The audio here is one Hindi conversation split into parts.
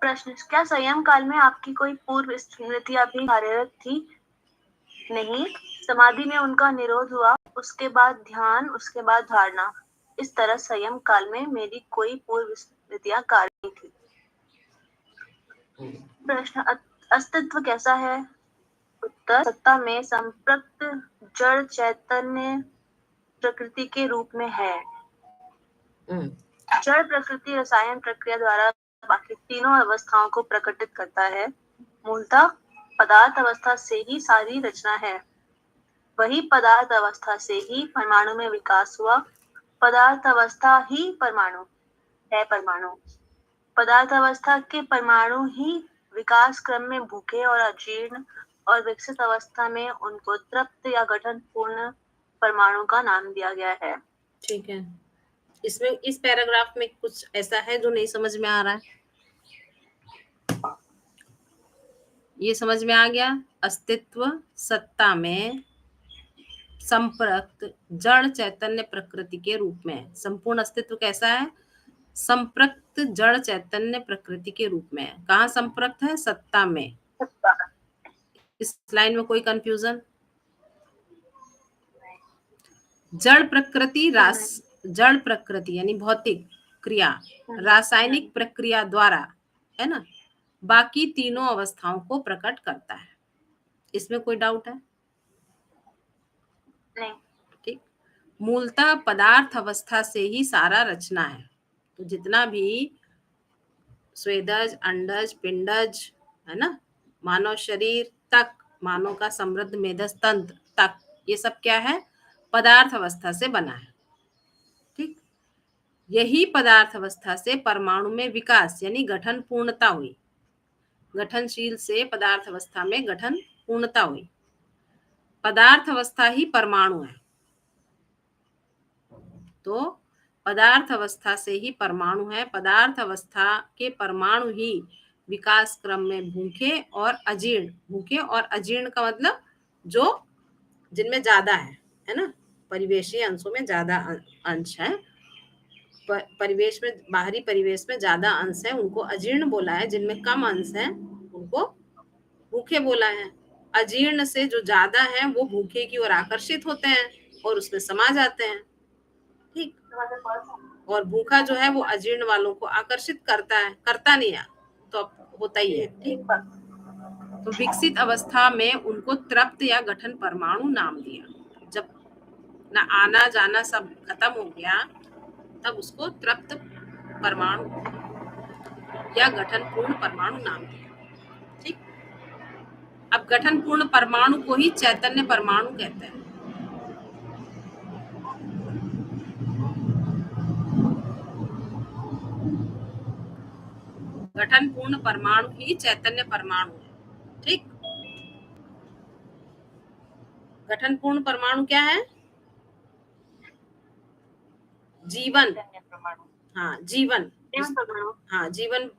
प्रश्न, क्या संयम काल में आपकी कोई पूर्व स्मृतियां भी कार्यरत थी? नहीं, समाधि में उनका निरोध हुआ, उसके बाद ध्यान, उसके बाद धारणा। इस तरह संयम काल में मेरी कोई पूर्व स्मृतियां कार्य नहीं थी। प्रश्न, अस्तित्व कैसा है? उत्तर, सत्ता में संप्रक्त जड़ चैतन्य प्रकृति के रूप में है। जड़ प्रकृति रसायन प्रक्रिया द्वारा बाकी तीनों अवस्थाओं को प्रकटित करता है। मूलतः पदार्थ अवस्था से ही सारी रचना है। वही पदार्थ अवस्था से ही परमाणु में विकास हुआ। पदार्थ अवस्था ही परमाणु है। पदार्थ अवस्था के परमाणु ही विकास क्रम में भूखे और अजीर्ण, और विकसित अवस्था में उनको तृप्त या गठन पूर्ण परमाणु का नाम दिया गया है। ठीक है, इसमें इस पैराग्राफ में कुछ ऐसा है जो नहीं समझ में आ रहा है? ये समझ में आ गया? अस्तित्व सत्ता में संप्रक्त जड़ चैतन्य प्रकृति के रूप में। संपूर्ण अस्तित्व कैसा है? संप्रक्त जड़ चैतन्य प्रकृति के रूप में। कहाँ संप्रक्त है? सत्ता में। इस लाइन में कोई कंफ्यूजन? जड़ प्रकृति यानी भौतिक क्रिया, रासायनिक प्रक्रिया द्वारा, है ना, बाकी तीनों अवस्थाओं को प्रकट करता है। इसमें कोई डाउट है? नहीं। ठीक। मूलतः पदार्थ अवस्था से ही सारा रचना है। तो जितना भी स्वेदज, अंडज, पिंडज, है ना, मानव शरीर तक, मानव का समृद्ध मेधस तंत्र तक, ये सब क्या है? पदार्थ अवस्था से बना है। ठीक। यही पदार्थ अवस्था से परमाणु में विकास यानी गठन पूर्णता हुई। गठनशील से पदार्थ अवस्था में गठन पूर्णता हुई। पदार्थ अवस्था ही परमाणु है। तो पदार्थ अवस्था से ही परमाणु है। पदार्थ अवस्था के परमाणु ही विकास क्रम में भूखे और अजीर्ण, भूखे और अजीर्ण का मतलब जो जिनमें ज्यादा है ना, परिवेशी अंशों में ज्यादा अंश है, परिवेश में, बाहरी परिवेश में ज्यादा अंश है, उनको अजीर्ण बोला है। जिनमें कम अंश है उनको भूखे बोला है। अजीर्ण से जो ज्यादा है वो भूखे की ओर आकर्षित होते हैं और उसमें समा जाते हैं। ठीक। और भूखा जो है वो अजीर्ण वालों को आकर्षित करता है, करता नहीं है तो होता ही है। ठीक। तो विकसित अवस्था में उनको तृप्त या गठन परमाणु नाम दिया। जब ना आना जाना सब खत्म हो गया तब उसको तृप्त परमाणु या गठन पूर्ण परमाणु नाम दिया। ठीक। अब गठन पूर्ण परमाणु को ही चैतन्य परमाणु कहते हैं। गठन पूर्ण परमाणु ही चैतन्य परमाणु है। ठीक। गठन पूर्ण परमाणु क्या है? जीवन। हाँ, जीवन। हाँ, जीवन।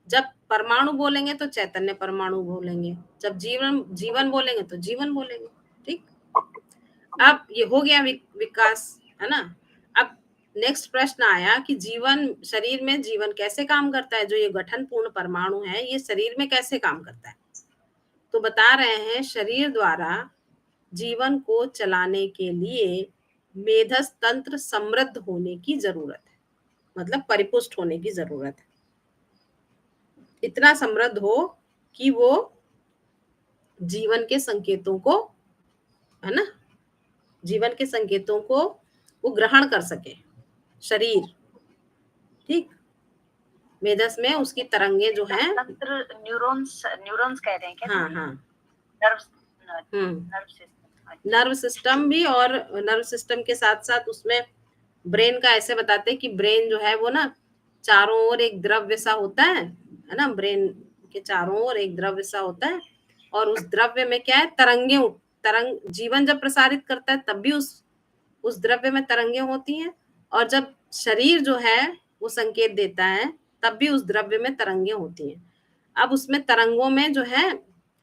जब परमाणु बोलेंगे तो चैतन्य परमाणु बोलेंगे, जब जीवन बोलेंगे तो जीवन बोलेंगे। ठीक। अब ये हो गया विकास, है ना। अब नेक्स्ट प्रश्न आया कि जीवन, शरीर में जीवन कैसे काम करता है? जो ये गठन पूर्ण परमाणु है ये शरीर में कैसे काम करता है? तो बता रहे हैं शरीर द्वारा जीवन को चलाने के लिए मेधस तंत्र समृद्ध होने की जरूरत है, मतलब परिपुष्ट होने की जरूरत है। इतना समृद्ध हो कि वो जीवन के संकेतों को, है ना, जीवन के संकेतों को वो ग्रहण कर सके शरीर। ठीक। मेधस में उसकी तरंगे जो हैं, न्यूरॉन्स कह रहे हैं क्या? हाँ, नर्व सिस्टम भी, और नर्व सिस्टम के साथ साथ उसमें ब्रेन का ऐसे बताते हैं कि ब्रेन जो है वो ना चारों ओर एक द्रव्य सा होता है ना, ब्रेन के चारों ओर एक द्रव्य सा होता है, और उस द्रव्य में क्या है? तरंग जीवन जब प्रसारित करता है तब भी उस द्रव्य में तरंगे होती हैं, और जब शरीर जो है वो संकेत देता है तब भी उस द्रव्य में तरंगे होती हैं। अब उसमें तरंगों में जो है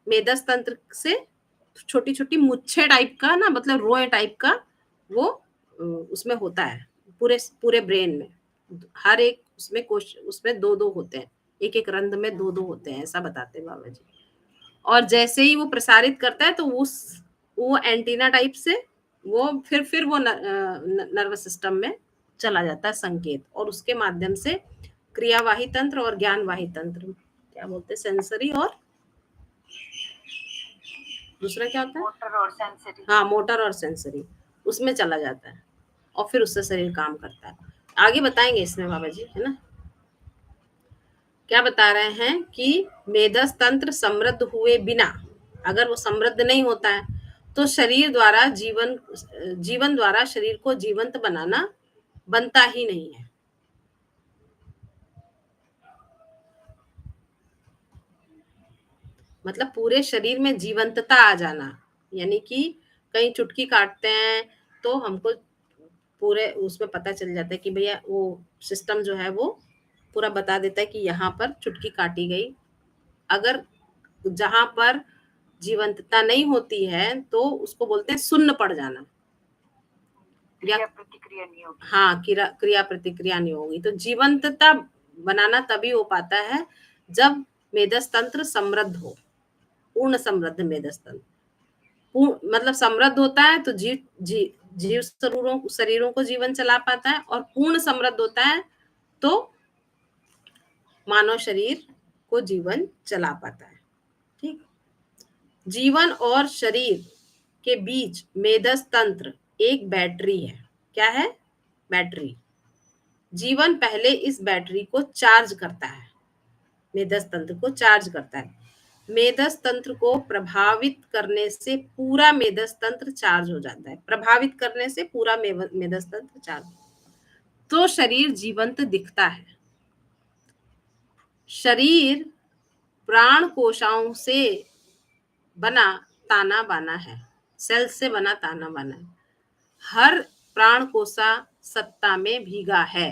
मेधस तंत्र से छोटी छोटी मुच्छे टाइप का ना, मतलब रोए टाइप का वो उसमें होता है पूरे ब्रेन में। हर एक उसमें दो होते हैं, एक एक रंध्र में दो दो होते हैं, ऐसा बताते हैं बाबा जी। और जैसे ही वो प्रसारित करता है तो वो एंटीना टाइप से वो फिर वो नर्वस सिस्टम में चला जाता है संकेत, और उसके माध्यम से क्रियावाही तंत्र और ज्ञानवाही तंत्र, क्या बोलते हैं, सेंसरी और दूसरा क्या होता है, मोटर और सेंसरी। हाँ, मोटर और सेंसरी, उसमें चला जाता है और फिर उससे शरीर काम करता है। आगे बताएंगे इसमें बाबा जी, है ना। क्या बता रहे हैं कि मेधस तंत्र समृद्ध हुए बिना, अगर वो समृद्ध नहीं होता है तो शरीर द्वारा जीवन द्वारा शरीर को जीवंत बनाना बनता ही नहीं है। मतलब पूरे शरीर में जीवंतता आ जाना, यानी कि कहीं चुटकी काटते हैं तो हमको पूरे उसमें पता चल जाता है कि भैया वो सिस्टम जो है वो पूरा बता देता है कि यहाँ पर चुटकी काटी गई। अगर जहां पर जीवंतता नहीं होती है तो उसको बोलते हैं सुन्न पड़ जाना, या क्रिया प्रतिक्रिया नहीं होगी। हाँ, क्रिया प्रतिक्रिया नहीं होगी। तो जीवंतता बनाना तभी हो पाता है जब मेधस तंत्र समृद्ध हो, पूर्ण समृद्ध मेधस तंत्र, मतलब समृद्ध होता है तो जीव शरीरों को जीवन चला पाता है, और पूर्ण समृद्ध होता है तो मानव शरीर को जीवन चला पाता है। ठीक, जीवन और शरीर के बीच मेधस तंत्र एक बैटरी है। क्या है? बैटरी। जीवन पहले इस बैटरी को चार्ज करता है, मेधस तंत्र को चार्ज करता है। मेधस तंत्र को प्रभावित करने से पूरा मेधस तंत्र चार्ज हो जाता है, प्रभावित करने से पूरा मेधस तंत्र चार्ज, तो शरीर जीवंत दिखता है। शरीर प्राण कोशाओं से बना ताना बाना है, सेल से बना ताना बाना है। हर प्राण कोशा सत्ता में भीगा है।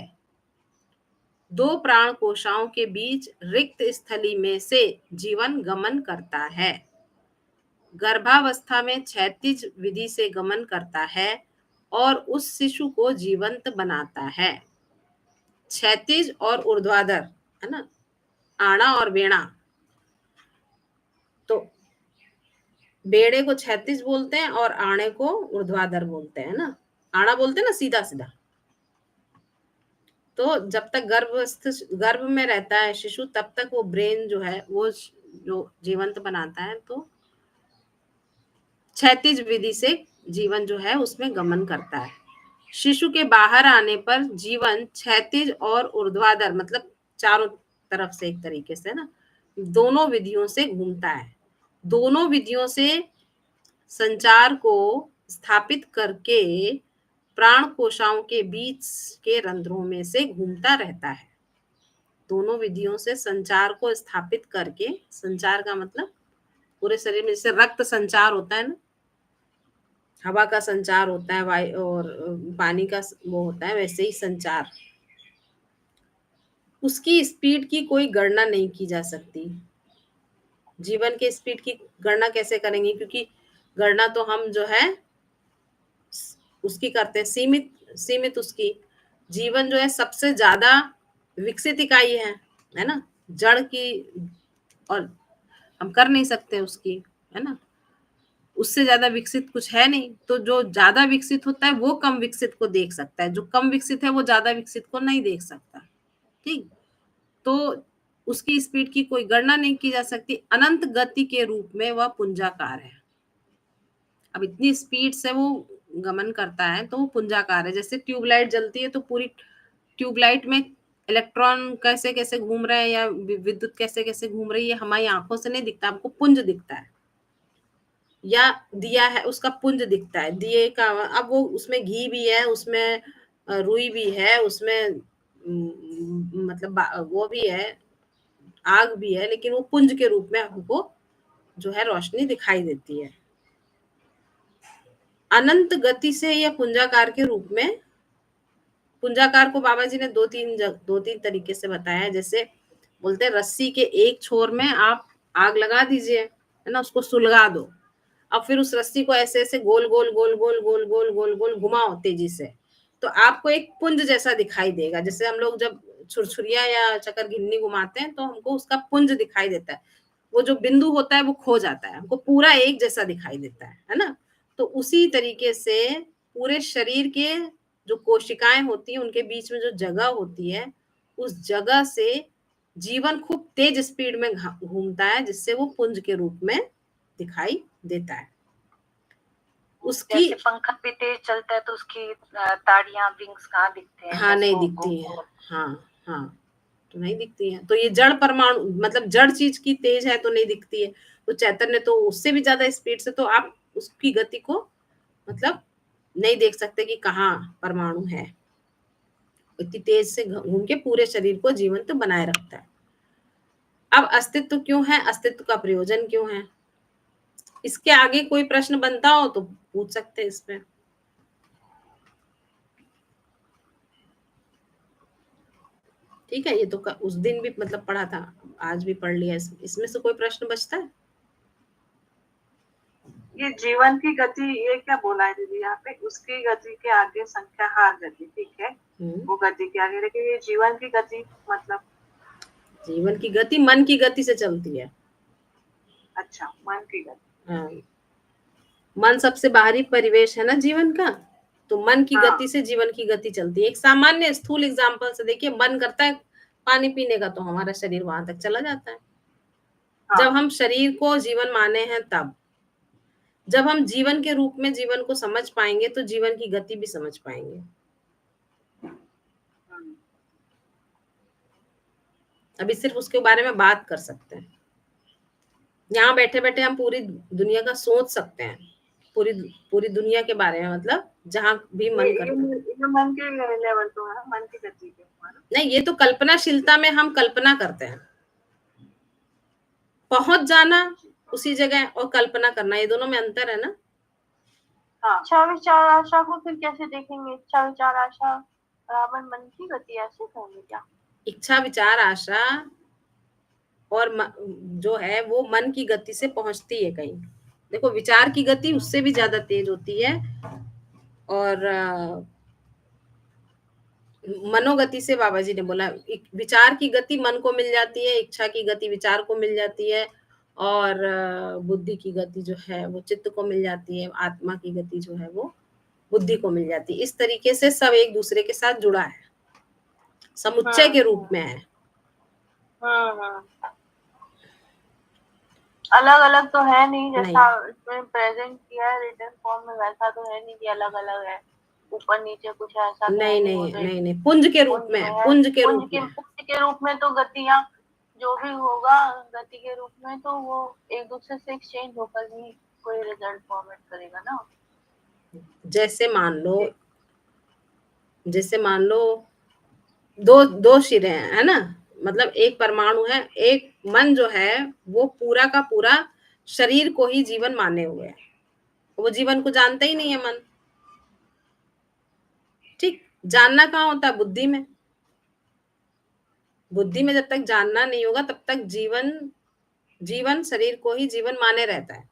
दो प्राण कोशाओं के बीच रिक्त स्थली में से जीवन गमन करता है। गर्भावस्था में क्षैतिज विधि से गमन करता है और उस शिशु को जीवंत बनाता है। क्षैतिज और ऊर्ध्वाधर, है ना, आड़ा और बेड़ा। तो बेड़े को क्षैतिज बोलते हैं और आणे को ऊर्ध्वाधर बोलते हैं ना। आड़ा बोलते हैं ना सीधा सीधा। तो जब तक गर्भ में रहता है शिशु तब तक वो ब्रेन जो है वो जो जीवंत बनाता है, तो क्षैतिज विधि से जीवन जो है उसमें गमन करता है। शिशु के बाहर आने पर जीवन क्षैतिज और ऊर्ध्वाधर, मतलब चारों तरफ से एक तरीके से ना, दोनों विधियों से घूमता है। दोनों विधियों से संचार को स्थापित करके प्राण कोशाओं के बीच के रंध्रों में से घूमता रहता है। दोनों विधियों से संचार को स्थापित करके, संचार का मतलब पूरे शरीर में जैसे रक्त संचार होता है ना, हवा का संचार होता है, वायु और पानी का वो होता है, वैसे ही संचार, उसकी स्पीड की कोई गणना नहीं की जा सकती। जीवन के स्पीड की गणना कैसे करेंगे, क्योंकि गणना तो हम जो है उसकी करते हैं सीमित उसकी। जीवन जो है सबसे ज्यादा विकसित इकाई है ना, जड़ की, और हम कर नहीं सकते उसकी, है ना, उससे ज्यादा विकसित कुछ है नहीं। तो जो ज्यादा विकसित होता है वो कम विकसित को देख सकता है, जो कम विकसित है वो ज्यादा विकसित को नहीं देख सकता। ठीक, तो उसकी स्पीड की कोई गणना नहीं की जा सकती। अनंत गति के रूप में वह पुंजाकार है। अब इतनी स्पीड से वो गमन करता है तो वो पुंजाकार है। जैसे ट्यूबलाइट जलती है तो पूरी ट्यूबलाइट में इलेक्ट्रॉन कैसे कैसे घूम रहे हैं या विद्युत कैसे कैसे घूम रही है, हमारी आंखों से नहीं दिखता, हमको पुंज दिखता है। या दिया है उसका पुंज दिखता है, दिए का, अब वो उसमें घी भी है, उसमें रुई भी है, उसमें मतलब वो भी है, आग भी है, लेकिन वो पुंज के रूप में हमको जो है रोशनी दिखाई देती है। अनंत गति से या पुंजाकार के रूप में, पुंजाकार को बाबा जी ने दो तीन तरीके से बताया है। जैसे बोलते हैं रस्सी के एक छोर में आप आग लगा दीजिए, है ना, उसको सुलगा दो, अब फिर उस रस्सी को ऐसे ऐसे गोल गोल गोल गोल गोल गोल गोल गोल घुमाओ तेजी से, तो आपको एक पुंज जैसा दिखाई देगा। जैसे हम लोग जब छुरछुरिया या चक्कर घिन्नी घुमाते हैं तो हमको उसका पुंज दिखाई देता है, वो जो बिंदु होता है वो खो जाता है, हमको पूरा एक जैसा दिखाई देता है ना। तो उसी तरीके से पूरे शरीर के जो कोशिकाएं होती हैं उनके बीच में जो जगह होती है, उस जगह से जीवन खूब तेज स्पीड में घूमता है, जिससे वो पुंज के रूप में दिखाई देता है। उसकी जैसे पंखा भी तेज चलता है तो उसकी ताड़ियां, विंग्स कहाँ दिखते हैं? हाँ नहीं दिखती है, हाँ हाँ तो नहीं दिखती है। तो ये जड़ परमाणु मतलब जड़ चीज की तेज है तो नहीं दिखती है, तो चैतन्य तो उससे भी ज्यादा स्पीड से, तो आप उसकी गति को मतलब नहीं देख सकते कि कहाँ परमाणु है, इतनी तेज से घूम के पूरे शरीर को जीवंत तो बनाए रखता है। अब अस्तित्व क्यों है, अस्तित्व का प्रयोजन क्यों है, इसके आगे कोई प्रश्न बनता हो तो पूछ सकते हैं इसमें। ठीक है, ये तो उस दिन भी मतलब पढ़ा था, आज भी पढ़ लिया, इसमें से कोई प्रश्न बचता है? ये जीवन की गति, ये क्या बोला है दीदी यहाँ पे? उसकी गति के आगे संख्या हार गति, ठीक है, वो गति के आगे, लेकिन ये जीवन की गति मतलब जीवन की गति मन की गति से चलती है। अच्छा, मन की गति। हाँ, मन सबसे बाहरी परिवेश है ना जीवन का, तो मन की गति से जीवन की गति चलती है। एक सामान्य स्थूल एग्जांपल से देखिए, मन करता है पानी पीने का तो हमारा शरीर वहां तक चला जाता है। जब हम शरीर को जीवन माने हैं तब, जब हम जीवन के रूप में जीवन को समझ पाएंगे तो जीवन की गति भी समझ पाएंगे। अभी सिर्फ उसके बारे में बात कर सकते हैं, यहाँ बैठे बैठे हम पूरी दुनिया का सोच सकते हैं, पूरी पूरी दुनिया के बारे में, मतलब जहां भी मन करता है। ये मन के लेवल तो है, मन की गति के नहीं, ये तो कल्पनाशीलता में हम कल्पना करते हैं, पहुंच जाना उसी जगह और कल्पना करना, ये दोनों में अंतर है ना। इच्छा विचार आशा को फिर कैसे देखेंगे? इच्छा विचार आशा बराबर मन की गति, ऐसे कहेंगे क्या? इच्छा विचार आशा और जो है वो मन की गति से पहुंचती है कहीं। देखो विचार की गति उससे भी ज्यादा तेज होती है, और मनोगति से बाबा जी ने बोला विचार की गति मन को मिल जाती है, इच्छा की गति विचार को मिल जाती है, और बुद्धि की गति जो है वो चित्त को मिल जाती है, आत्मा की गति जो है वो बुद्धि को मिल जाती है। इस तरीके से सब एक दूसरे के साथ जुड़ा है, समुच्चय के रूप में है। अलग अलग तो है नहीं, जैसा इसमें प्रेजेंट किया है रिटन फॉर्म में, वैसा तो है नहीं कि अलग अलग है, ऊपर नीचे कुछ ऐसा। नहीं, पुंज के रूप में, पुंज के रूप में तो गतियां जो भी होगा गति के रूप में, तो वो एक दूसरे से एक्सचेंज होकर ही कोई रिजल्ट फॉर्मेट करेगा ना। जैसे मान लो दो सिरे हैं, है ना, मतलब एक परमाणु है, एक मन जो है वो पूरा का पूरा शरीर को ही जीवन माने हुए है, वो जीवन को जानता ही नहीं है मन। ठीक, जानना कहाँ होता है? बुद्धि में। बुद्धि में जब तक जानना नहीं होगा तब तक जीवन शरीर को ही जीवन माने रहता है,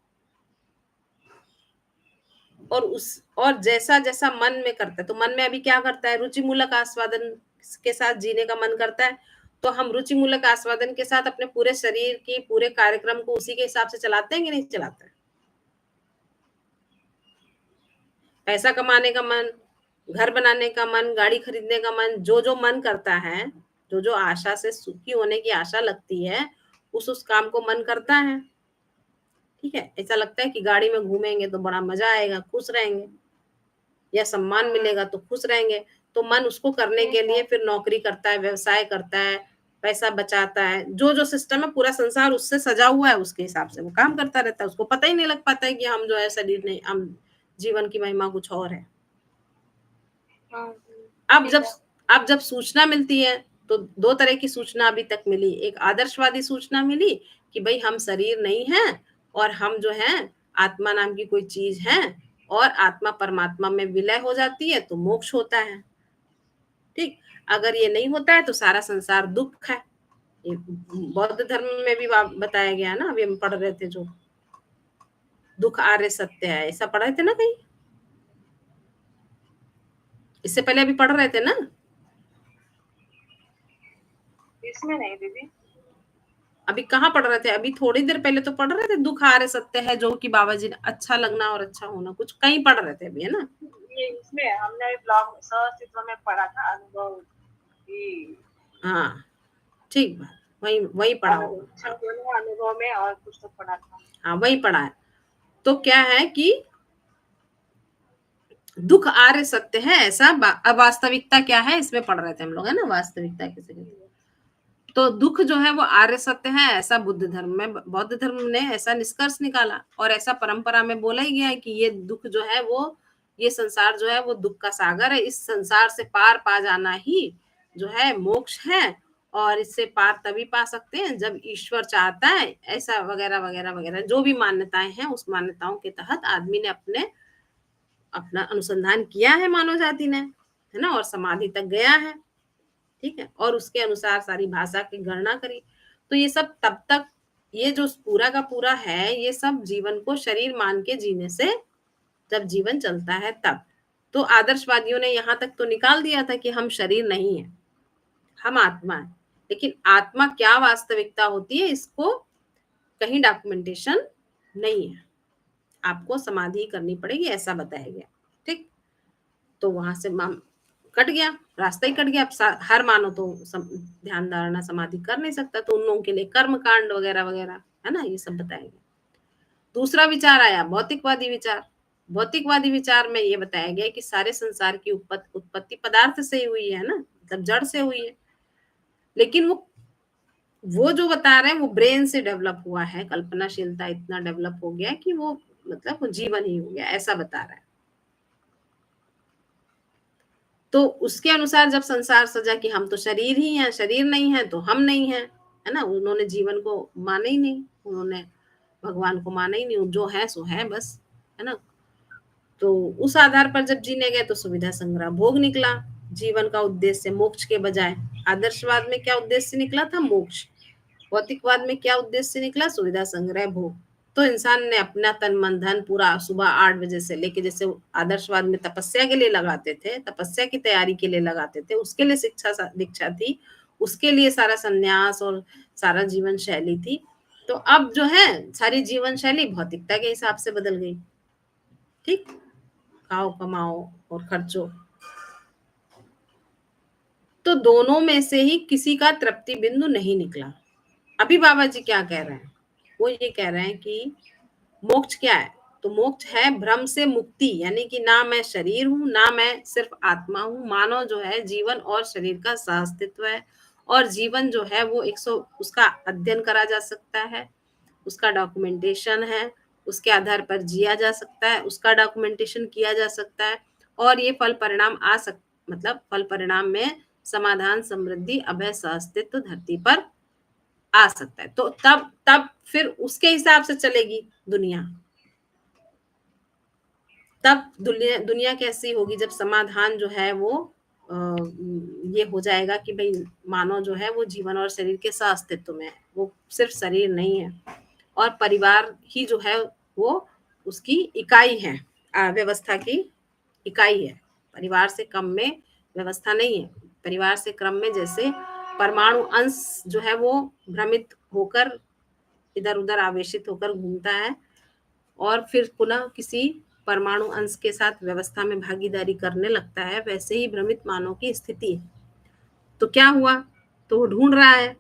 और जैसा जैसा मन में करता है, तो मन में अभी क्या करता है? रुचि मूलक आस्वादन के साथ जीने का मन करता है, तो हम रुचि मूलक आस्वादन के साथ अपने पूरे शरीर की पूरे कार्यक्रम को उसी के हिसाब से चलाते हैं कि नहीं चलाते हैं? पैसा कमाने का मन, घर बनाने का मन, गाड़ी खरीदने का मन, जो जो मन करता है, जो जो आशा से सुखी होने की आशा लगती है, उस काम को मन करता है। ठीक है, ऐसा लगता है कि गाड़ी में घूमेंगे तो बड़ा मजा आएगा, खुश रहेंगे, या सम्मान मिलेगा तो खुश रहेंगे, तो मन उसको करने के लिए फिर नौकरी करता है, व्यवसाय करता है, पैसा बचाता है, जो जो सिस्टम है पूरा संसार उससे सजा हुआ है, उसके हिसाब से वो काम करता रहता है। उसको पता ही नहीं लग पाता है कि हम जो है शरीर नहीं, हम जीवन की महिमा कुछ और है। अब जब सूचना मिलती है तो दो तरह की सूचना अभी तक मिली। एक आदर्शवादी सूचना मिली कि भाई हम शरीर नहीं है और हम जो है आत्मा नाम की कोई चीज है, और आत्मा परमात्मा में विलय हो जाती है तो मोक्ष होता है। ठीक, अगर ये नहीं होता है तो सारा संसार दुख है। ये बौद्ध धर्म में भी बताया गया है ना, अभी हम पढ़ रहे थे जो दुख आर्य सत्य है, ऐसा पढ़ रहे थे ना कहीं, इससे पहले अभी पढ़ रहे थे ना। इसमें नहीं दीदी। अभी कहाँ पढ़ रहे थे? अभी थोड़ी देर पहले तो पढ़ रहे थे दुख आर्य सत्य है, जो कि बाबा जी ने अच्छा लगना और अच्छा होना, कुछ कहीं पढ़ रहे थे अभी, है ना? ये इसमें हमने ब्लॉग सहअस्तित्व में पढ़ा था, अनुभव की हाँ, ठीक बात, वही वही पढ़ा होगा। अच्छा होना अनुभव में, और कुछ तो पढ़ा था। हाँ, वही पढ़ा है। तो क्या है कि दुख आर्य सत्य है, ऐसा अवास्तविकता क्या है, इसमें पढ़ रहे थे हम लोग, है ना? वास्तविकता किसे कहते हैं। तो दुख जो है वो आर्य सत्य है, ऐसा बुद्ध धर्म में, बौद्ध धर्म ने ऐसा निष्कर्ष निकाला, और ऐसा परंपरा में बोला ही गया है कि ये दुख जो है वो, ये संसार जो है वो दुख का सागर है, इस संसार से पार पा जाना ही जो है मोक्ष है, और इससे पार तभी पा सकते हैं जब ईश्वर चाहता है, ऐसा वगैरह वगैरह वगैरह, जो भी मान्यताएं हैं उस मान्यताओं के तहत आदमी ने अपना अनुसंधान किया है, मानव जाति ने, है ना, और समाधि तक गया है, ठीक है, और उसके अनुसार सारी भाषा की गणना करी। तो ये सब तब तक, ये जो पूरा का पूरा है, ये सब जीवन को शरीर मान के जीने से, जब जीवन चलता है तब। तो आदर्शवादियों ने यहाँ तक तो निकाल दिया था कि हम शरीर नहीं है, हम आत्मा है, लेकिन आत्मा क्या वास्तविकता होती है, इसको कहीं डॉक्यूमेंटेशन नहीं है, आपको समाधि करनी पड़ेगी, ऐसा बताया गया, ठीक। तो वहां से कट गया, रास्ता ही कट गया। अब हर मानो तो ध्यान धारणा समाधि कर नहीं सकता, तो उन लोगों के लिए कर्म कांड वगैरह वगैरह, है ना, ये सब बताया गया। दूसरा विचार आया भौतिकवादी विचार। भौतिकवादी विचार में ये बताया गया कि सारे संसार की उत्पत्ति पदार्थ से ही हुई है ना, मतलब जड़ से हुई है, लेकिन वो जो बता रहे हैं वो ब्रेन से डेवलप हुआ है, कल्पनाशीलता इतना डेवलप हो गया कि वो मतलब वो जीवन ही हो गया, ऐसा बता रहा है। तो उसके अनुसार जब संसार सजा कि हम तो शरीर ही हैं, शरीर नहीं है तो हम नहीं हैं, है ना, उन्होंने जीवन को माना ही नहीं, उन्होंने भगवान को माना ही नहीं, जो है सो है बस, है ना। तो उस आधार पर जब जीने गए तो सुविधा संग्रह भोग निकला, जीवन का उद्देश्य मोक्ष के बजाय। आदर्शवाद में क्या उद्देश्य निकला था? मोक्ष। भौतिकवाद में क्या उद्देश्य निकला? सुविधा संग्रह भोग। तो इंसान ने अपना तन मन धन पूरा सुबह 8 बजे से लेके, जैसे आदर्शवाद में तपस्या के लिए लगाते थे, तपस्या की तैयारी के लिए लगाते थे, उसके लिए शिक्षा दीक्षा थी, उसके लिए सारा संन्यास और सारा जीवन शैली थी। तो अब जो है सारी जीवन शैली भौतिकता के हिसाब से बदल गई, ठीक, खाओ कमाओ और खर्चो। तो दोनों में से ही किसी का तृप्ति बिंदु नहीं निकला। अभी बाबा जी क्या कह रहे हैं? वो ये कह रहे हैं कि मोक्ष क्या है? तो मोक्ष है भ्रम से मुक्ति, यानी कि ना मैं शरीर हूं, ना मैं सिर्फ आत्मा हूं। मानव जो है जीवन और शरीर का सहअस्तित्व है, और जीवन जो है वो उसका अध्ययन करा जा सकता है, उसका डॉक्यूमेंटेशन है, उसके आधार पर जिया जा सकता है, उसका डॉक्यूमेंटेशन किया जा सकता है, और ये फल परिणाम मतलब फल परिणाम में समाधान, समृद्धि, अभय, सहअस्तित्व धरती पर आ सकता है। तो तब फिर उसके हिसाब से चलेगी दुनिया। तब दुनिया कैसी होगी? जब समाधान जो है वो ये हो जाएगा कि भाई मानव जो है वो जीवन और शरीर के सहअस्तित्व में है, वो सिर्फ शरीर नहीं है, और परिवार ही जो है वो उसकी इकाई है, व्यवस्था की इकाई है। परिवार से कम में व्यवस्था नहीं है। परिवार से क्रम में जैसे परमाणु अंश जो है वो भ्रमित होकर इधर उधर आवेशित होकर घूमता है, और फिर पुनः किसी परमाणु अंश के साथ व्यवस्था में भागीदारी करने लगता है, वैसे ही भ्रमित मानव की स्थिति है। तो क्या हुआ? तो वो ढूंढ रहा है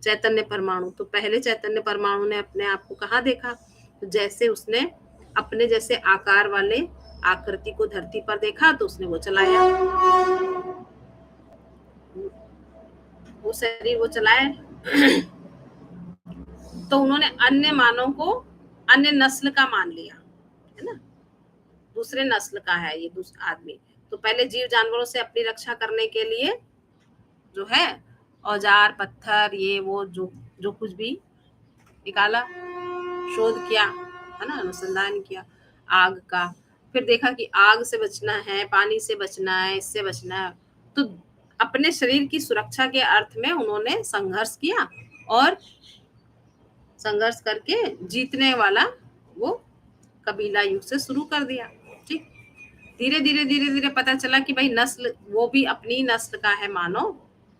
चैतन्य परमाणु। तो पहले चैतन्य परमाणु ने अपने आप को कहाँ देखा? तो जैसे उसने अपने जैसे आकार वाले आकृति को धरती पर देखा तो उसने वो चलाया, वो शरीर वो चलाया। तो उन्होंने अन्य मानव को अन्य नस्ल का मान लिया, है ना, दूसरे नस्ल का है ये दूसरा आदमी। तो पहले जीव जानवरों से अपनी रक्षा करने के लिए जो है औजार, पत्थर, ये वो जो जो कुछ भी निकाला, शोध किया, है ना, अनुसंधान किया आग का। फिर देखा कि आग से बचना है, पानी से बचना है, इससे बचना है। तो अपने शरीर की सुरक्षा के अर्थ में उन्होंने संघर्ष किया, और संघर्ष करके जीतने वाला वो कबीला युग से शुरू कर दिया, ठीक। धीरे धीरे पता चला कि भाई नस्ल वो भी अपनी नस्ल का है मानव,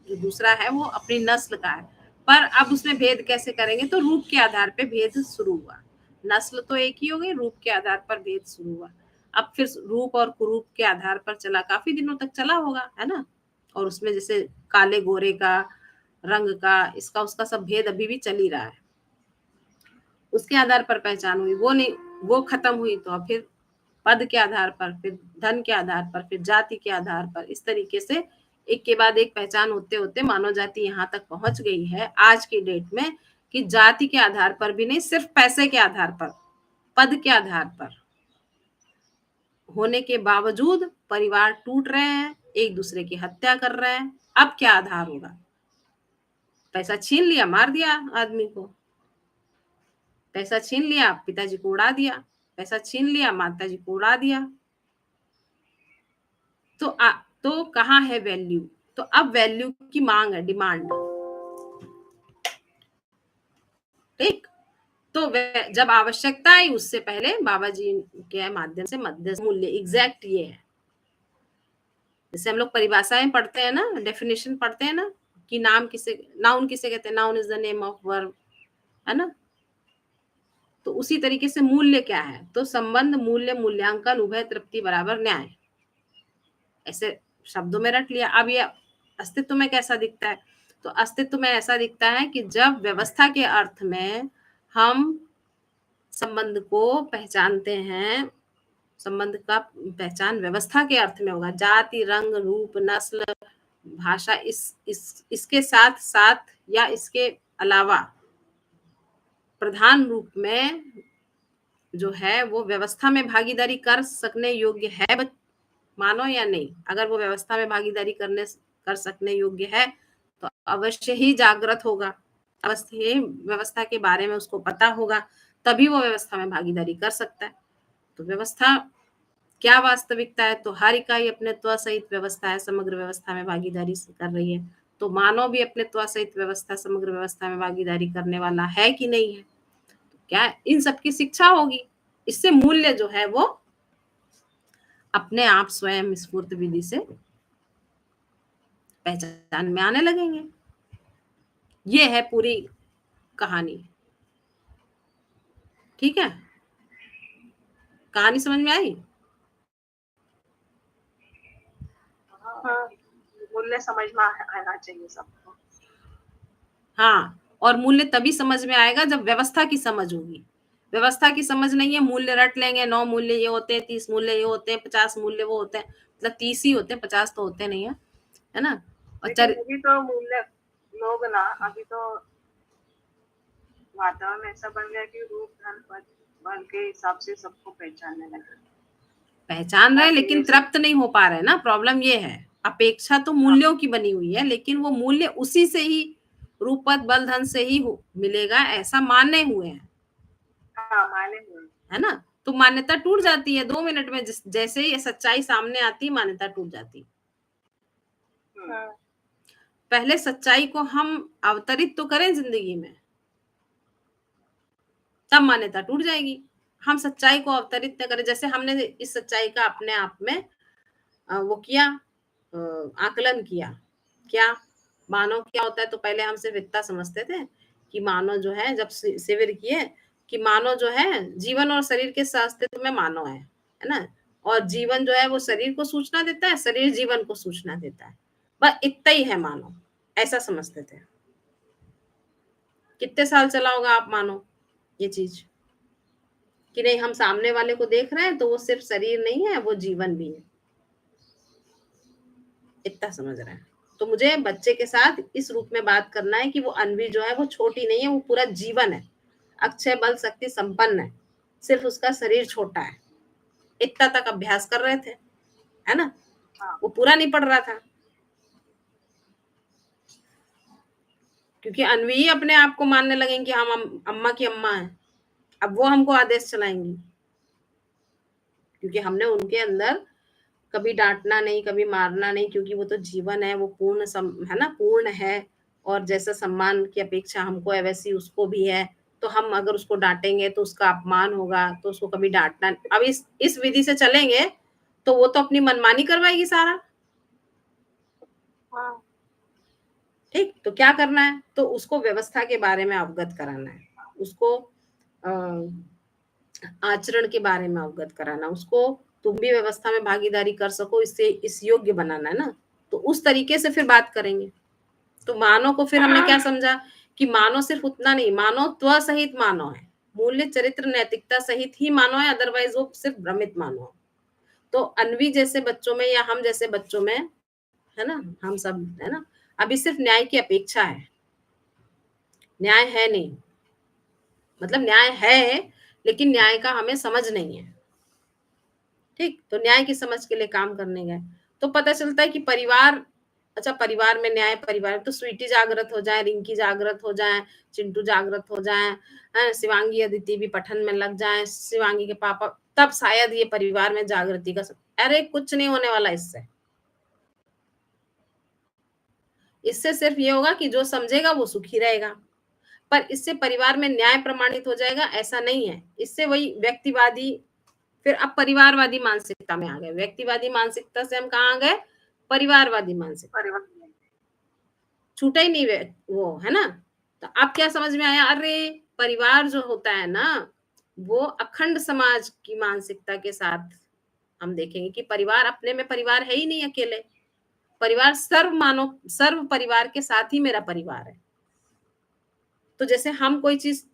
जो दूसरा है वो अपनी नस्ल का है। पर अब उसमें भेद कैसे करेंगे, तो रूप के आधार पे भेद शुरू हुआ। नस्ल तो एक ही हो गई, रूप के आधार पर भेद शुरू हुआ। अब फिर रूप और कुरूप के आधार पर चला, काफी दिनों तक चला होगा, है ना। और उसमें जैसे काले गोरे का, रंग का, इसका उसका सब भेद अभी भी चल ही रहा है। उसके आधार पर पहचान हुई, वो नहीं, वो खत्म हुई तो अब फिर पद के आधार पर, फिर धन के आधार पर, फिर जाति के आधार पर, इस तरीके से एक के बाद एक पहचान होते होते मानव जाति यहाँ तक पहुंच गई है आज की डेट में कि जाति के आधार पर भी नहीं, सिर्फ पैसे के आधार पर, पद के आधार पर होने के बावजूद परिवार टूट रहे हैं, एक दूसरे की हत्या कर रहे हैं। अब क्या आधार होगा? पैसा छीन लिया, मार दिया आदमी को, पैसा छीन लिया, पिताजी को उड़ा दिया, पैसा छीन लिया, माताजी को उड़ा दिया। तो कहाँ है वैल्यू? तो अब वैल्यू की मांग है, डिमांड। ठीक, तो जब आवश्यकता आई उससे पहले बाबा जी के माध्यम से मध्यस्थ मूल्य, एग्जैक्ट ये है। जैसे हम लोग परिभाषाएं पढ़ते हैं ना, डेफिनेशन पढ़ते हैं ना, कि नाउन किसे कहते हैं, noun is the name of verb, है ना। तो उसी तरीके से मूल्य क्या है? तो संबंध, मूल्य, मूल्यांकन, उभय तृप्ति बराबर न्याय, ऐसे शब्दों में रट लिया। अब ये अस्तित्व में कैसा दिखता है? तो अस्तित्व में ऐसा दिखता है कि जब व्यवस्था के अर्थ में हम संबंध को पहचानते हैं, संबंध का पहचान व्यवस्था के अर्थ में होगा, जाति, रंग, रूप, नस्ल, भाषा, इसके साथ साथ या इसके अलावा प्रधान रूप में जो है वो व्यवस्था में भागीदारी कर सकने योग्य है, मानो या नहीं। अगर वो व्यवस्था में भागीदारी कर सकने योग्य है तो अवश्य ही जागृत होगा, अवश्य ही व्यवस्था के बारे में उसको पता होगा, तभी वो व्यवस्था में भागीदारी कर सकता है। तो व्यवस्था क्या वास्तविकता है? तो हर इकाई अपने सहित व्यवस्था है, समग्र व्यवस्था में भागीदारी कर रही है। तो मानव भी अपने सहित व्यवस्था, समग्र व्यवस्था में भागीदारी करने वाला है कि नहीं है? तो क्या इन सबकी शिक्षा होगी, इससे मूल्य जो है वो अपने आप स्वयं स्फूर्त विधि से पहचान में आने लगेंगे। ये है पूरी कहानी। ठीक है, कहानी समझ में आई? हाँ, मूल्य समझ में आना चाहिए सबको। हाँ, और मूल्य तभी समझ में आएगा जब व्यवस्था की समझ होगी। व्यवस्था की समझ नहीं है, मूल्य रट लेंगे, 9 मूल्य ये होते हैं, 30 मूल्य ये होते हैं, 50 मूल्य वो होते हैं, मतलब 30 ही होते हैं, 50 तो होते नहीं है ना। और अभी तो मूल्य लोग ना, अभी तो वातावरण ऐसा बन गया कि रूप, धन, पद, बल के हिसाब से सबको पहचानने लगे, पहचान रहे, लेकिन तृप्त नहीं हो पा रहे ना। प्रॉब्लम ये है, अपेक्षा तो मूल्यों की बनी हुई है, लेकिन वो मूल्य उसी से ही, रूप, पद, बल, धन से ही मिलेगा, ऐसा माने हुए हैं। हाँ, माने हुए, है ना। तो मान्यता टूट जाती है 2 मिनट में, जैसे ही ये सच्चाई सामने आती, मान्यता टूट जाती। पहले सच्चाई को हम अवतरित तो करें जिंदगी में, तब मान्यता टूट जाएगी। हम सच्चाई को अवतरित न करें, जैसे हमने इस सच्चाई का अपने आप में वो किया, आकलन किया। क्या मानव क्या होता है? तो पहले हम सिर्फ इतना समझते थे कि मानव जो है, जब शिविर किए कि मानव जो है जीवन और शरीर के अस्तित्व में मानव है ना। और जीवन जो है वो शरीर को सूचना देता है, शरीर जीवन को सूचना देता है, बस इतना ही है मानव, ऐसा समझते थे। कितने साल चला होगा आप मानो ये चीज, कि नहीं हम सामने वाले को देख रहे हैं तो वो सिर्फ शरीर नहीं है, वो जीवन भी है, इतना समझ रहे हैं। तो मुझे बच्चे के साथ इस रूप में बात करना है कि वो अन्वी जो है वो छोटी नहीं है, वो पूरा जीवन है, अक्षय बल शक्ति संपन्न है, सिर्फ उसका शरीर छोटा है। इतना तक अभ्यास कर रहे थे, है ना। वो पूरा नहीं पढ़ रहा था, क्योंकि अन्वी ही अपने आप को मानने लगेंगे कि हम अम्मा की अम्मा है। अब वो हमको आदेश चलाएंगी, क्योंकि हमने उनके अंदर कभी डांटना नहीं, कभी मारना नहीं, क्योंकि वो तो जीवन है, वो पूर्ण है ना, पूर्ण है। और जैसा सम्मान की अपेक्षा हमको है वैसी उसको भी है। तो हम अगर उसको डांटेंगे तो उसका अपमान होगा, तो उसको कभी डांटना। अब इस विधि से चलेंगे तो वो तो अपनी मनमानी करवाएगी सारा। ठीक, तो क्या करना है, तो उसको व्यवस्था के बारे में अवगत कराना है, उसको आचरण के बारे में अवगत कराना, उसको तुम भी व्यवस्था में भागीदारी कर सको, इससे इस योग्य बनाना है ना, तो उस तरीके से फिर बात करेंगे। तो मानव को फिर हमने क्या समझा कि मानव सिर्फ उतना नहीं, मानव त्व सहित मानव है, मूल्य चरित्र नैतिकता सहित ही मानव है, अदरवाइज वो सिर्फ भ्रमित मानव है। तो अन्वी जैसे बच्चों में या हम जैसे बच्चों में, है ना, हम सब, है ना, अभी सिर्फ न्याय की अपेक्षा है, न्याय है नहीं, मतलब न्याय है लेकिन न्याय का हमें समझ नहीं है। ठीक, तो न्याय की समझ के लिए काम करने गए तो पता चलता है कि परिवार, अच्छा परिवार में न्याय, परिवार तो स्वीटी जागृत हो जाए, रिंकी जागृत हो जाए, चिंटू जागृत हो जाए, है, शिवांगी अदिति भी पठन में लग जाए, शिवांगी के पापा, तब शायद ये परिवार में जागृति का अरे कुछ नहीं होने वाला इससे। इससे सिर्फ ये होगा कि जो समझेगा वो सुखी रहेगा, पर इससे परिवार में न्याय प्रमाणित हो जाएगा ऐसा नहीं है। इससे वही व्यक्तिवादी, फिर अब परिवारवादी मानसिकता में आ गए, व्यक्तिवादी मानसिकता से हम कहाँ आ गए, परिवारवादी मानसिकता, छूटा ही नहीं वो, है ना। तो अब क्या समझ में आया, अरे परिवार जो होता है ना वो अखंड समाज की मानसिकता के साथ हम देखेंगे कि परिवार अपने में परिवार है ही नहीं अकेले, परिवार सर्व मानव, सर्व परिवार के साथ ही मेरा परिवार है। तो जैसे हम कोई चीज,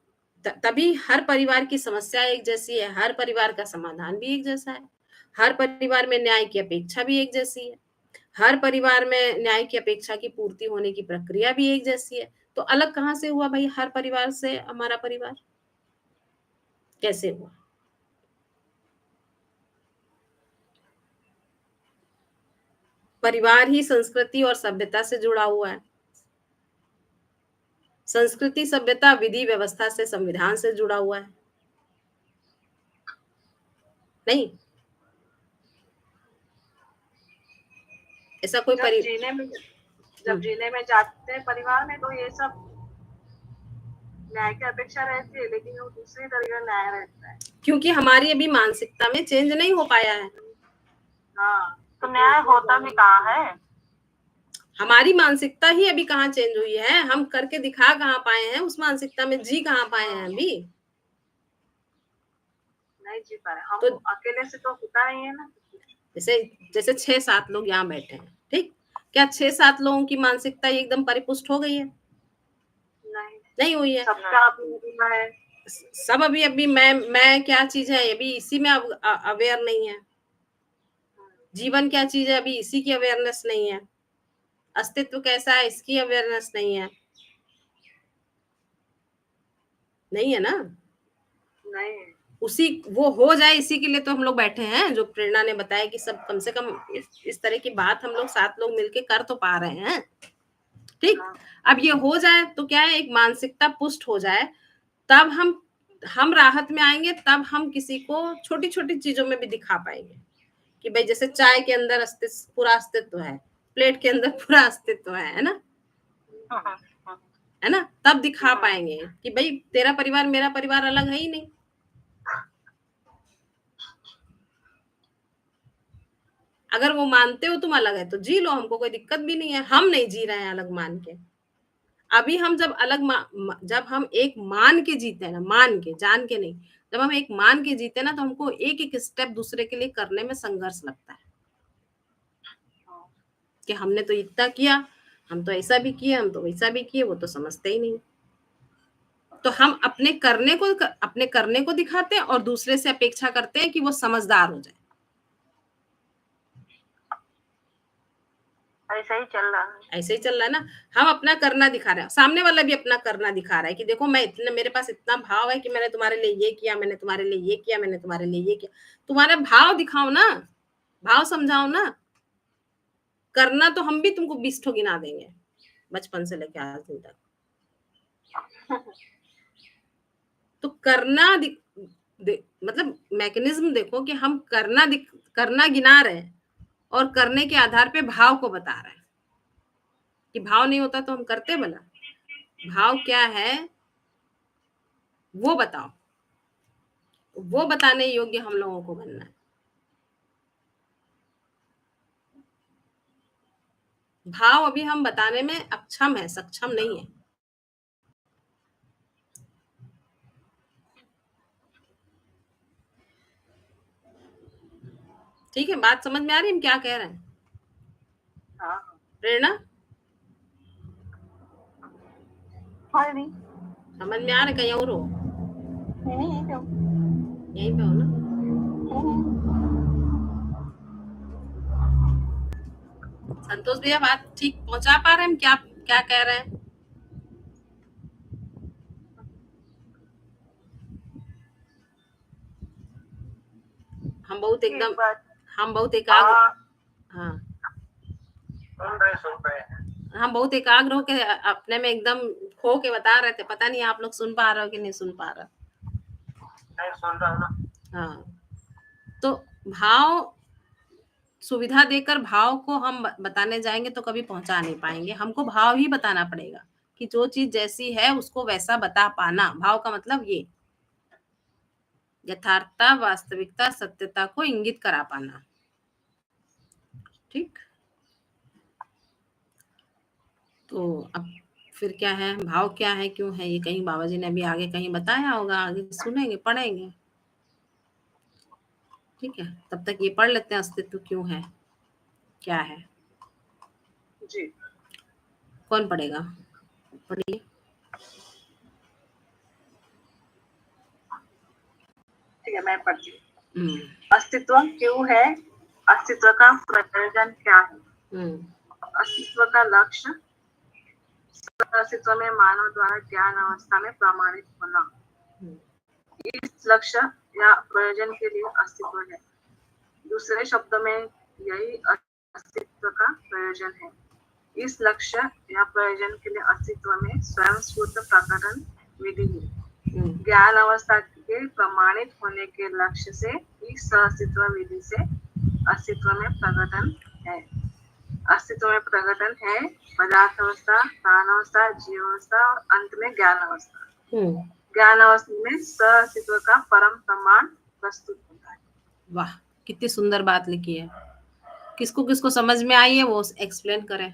तभी हर परिवार की समस्या एक जैसी है, हर परिवार का समाधान भी एक जैसा है, हर परिवार में न्याय की अपेक्षा भी एक जैसी है, हर परिवार में न्याय की अपेक्षा की पूर्ति होने की प्रक्रिया भी एक जैसी है। तो अलग कहाँ से हुआ भाई हर परिवार से हमारा परिवार, कैसे हुआ? परिवार ही संस्कृति और सभ्यता से जुड़ा हुआ है, संस्कृति सभ्यता विधि व्यवस्था से, संविधान से जुड़ा हुआ है, नहीं ऐसा कोई जब जीने में जाते हैं परिवार में तो ये सब न्याय की अपेक्षा रहती है, लेकिन वो दूसरी तरह का न्याय रहता है, क्योंकि हमारी अभी मानसिकता में चेंज नहीं हो पाया है। हाँ, तो न्याय होता भी कहाँ है, हमारी मानसिकता ही अभी कहाँ चेंज हुई है, हम करके दिखा कहाँ पाए हैं, उस मानसिकता में जी कहाँ पाए हैं, अभी नहीं जी पा रहे हम, तो अकेले से तो होता नहीं है ना। जैसे जैसे 6-7 लोग यहाँ बैठे हैं, ठीक, क्या 6-7 लोगों की मानसिकता एकदम परिपुष्ट हो गई है? नहीं हुई है, सबका अपना है, सब अभी अभी मैं क्या चीज है अभी इसी में अवेयर नहीं है, जीवन क्या चीज है अभी इसी की अवेयरनेस नहीं है, अस्तित्व कैसा है इसकी अवेयरनेस नहीं है, नहीं है ना, नहीं है। उसी वो हो जाए इसी के लिए तो हम लोग बैठे हैं, जो प्रेरणा ने बताया कि सब कम से कम इस तरह की बात हम लोग 7 लोग मिलके कर तो पा रहे हैं। ठीक, अब ये हो जाए तो क्या है, एक मानसिकता पुष्ट हो जाए, तब हम राहत में आएंगे, तब हम किसी को छोटी छोटी चीजों में भी दिखा पाएंगे कि भाई जैसे चाय के अंदर अस्तित्व, पूरा अस्तित्व है, प्लेट के अंदर पूरा अस्तित्व है ना, है ना, तब दिखा पाएंगे कि भाई तेरा परिवार मेरा परिवार अलग है ही नहीं। अगर वो मानते हो तुम अलग है तो जी लो, हमको कोई दिक्कत भी नहीं है, हम नहीं जी रहे हैं अलग मान के। अभी हम जब जब हम एक मान के जीते हैं ना, मान के, जान के नहीं, जब हम एक मान के जीते ना तो हमको एक एक स्टेप दूसरे के लिए करने में संघर्ष लगता है कि हमने तो इतना किया, हम तो ऐसा भी किए, हम तो वैसा भी किए, वो तो समझते ही नहीं। तो हम अपने करने को दिखाते हैं और दूसरे से अपेक्षा करते हैं कि वो समझदार हो जाए। ऐसा ही चल रहा है, ऐसे ही चल रहा है ना, हम अपना करना दिखा रहे हैं, सामने वाला भी अपना करना दिखा रहा है कि देखो मैं इतना, मेरे पास इतना भाव है कि मैंने तुम्हारे लिए ये किया, मैंने तुम्हारे लिए ये किया, मैंने तुम्हारे लिए ये किया। तुम्हारा भाव दिखाओ ना, भाव समझाओ ना, करना तो हम भी तुमको 20 ठो गिना देंगे बचपन से लेके आज दिन तक। तो करना मतलब मैकेनिज्म देखो कि हम करना गिना रहे हैं और करने के आधार पे भाव को बता रहे हैं कि भाव नहीं होता तो हम करते भला, भाव क्या है वो बताओ, वो बताने योग्य हम लोगों को बनना है। भाव अभी हम बताने में अक्षम है, सक्षम नहीं है। ठीक है, बात समझ में आ रही है हम क्या कह रहे हैं? हाँ प्रेरणा हाँ दी, समझ में आ रहा है? कहीं और हो? नहीं है तो यहीं पे हो ना? संतोष भैया बात ठीक पहुंचा पा रहे हैं हम क्या क्या कह रहे हैं? हम बहुत एक एकदम बात। हम बहुत एकाग्र हाँ सुन रहे हैं। हम बहुत एकाग्र होके अपने में एकदम खो के बता रहे थे। पता नहीं आप लोग सुन पा रहे हो कि नहीं सुन पा रहे? नहीं सुन रहा हूँ ना। हाँ, तो भाव सुविधा देकर भाव को हम बताने जाएंगे तो कभी पहुंचा नहीं पाएंगे। हमको भाव ही बताना पड़ेगा कि जो चीज जैसी है उसको वैसा बता पाना। भाव का मतलब ये यथार्थता, वास्तविकता, सत्यता को इंगित करा पाना। ठीक, तो अब फिर क्या है, भाव क्या है, क्यों है, ये कहीं बाबा जी ने अभी आगे कहीं बताया होगा, आगे सुनेंगे पढ़ेंगे। ठीक है, तब तक ये पढ़ लेते हैं अस्तित्व क्यों है, क्या है। जी कौन पढ़ेगा? पढ़िए। ठीक है, मैं पढ़ती हूँ। हम्म अस्तित्व क्यों है, अस्तित्व का प्रयोजन क्या है, हम्म अस्तित्व का लक्ष्य, अस्तित्व में मानव द्वारा ज्ञान अवस्था में प्रमाणित होना। हम्म, इस लक्ष्य या प्रयोजन के लिए अस्तित्व है। दूसरे शब्दों में यही अस्तित्व का प्रयोजन है। इस लक्ष्य या प्रयोजन के लिए अस्तित्व में स्वयं स्फूर्त प्रकटन विधि है। ज्ञान अवस्था के प्रमाणित होने के लक्ष्य से इस अस्तित्व विधि से अस्तित्व में प्रकटन है। अस्तित्व में प्रकटन है पदार्थ अवस्था, प्राण अवस्था, जीव अवस्था और अंत में ज्ञान अवस्था। ज्ञान अवस्था में अस्तित्व का परम प्रमाण प्रस्तुत होता है। वाह, कितनी सुंदर बात लिखी है। किसको किसको समझ में आई है वो एक्सप्लेन करें।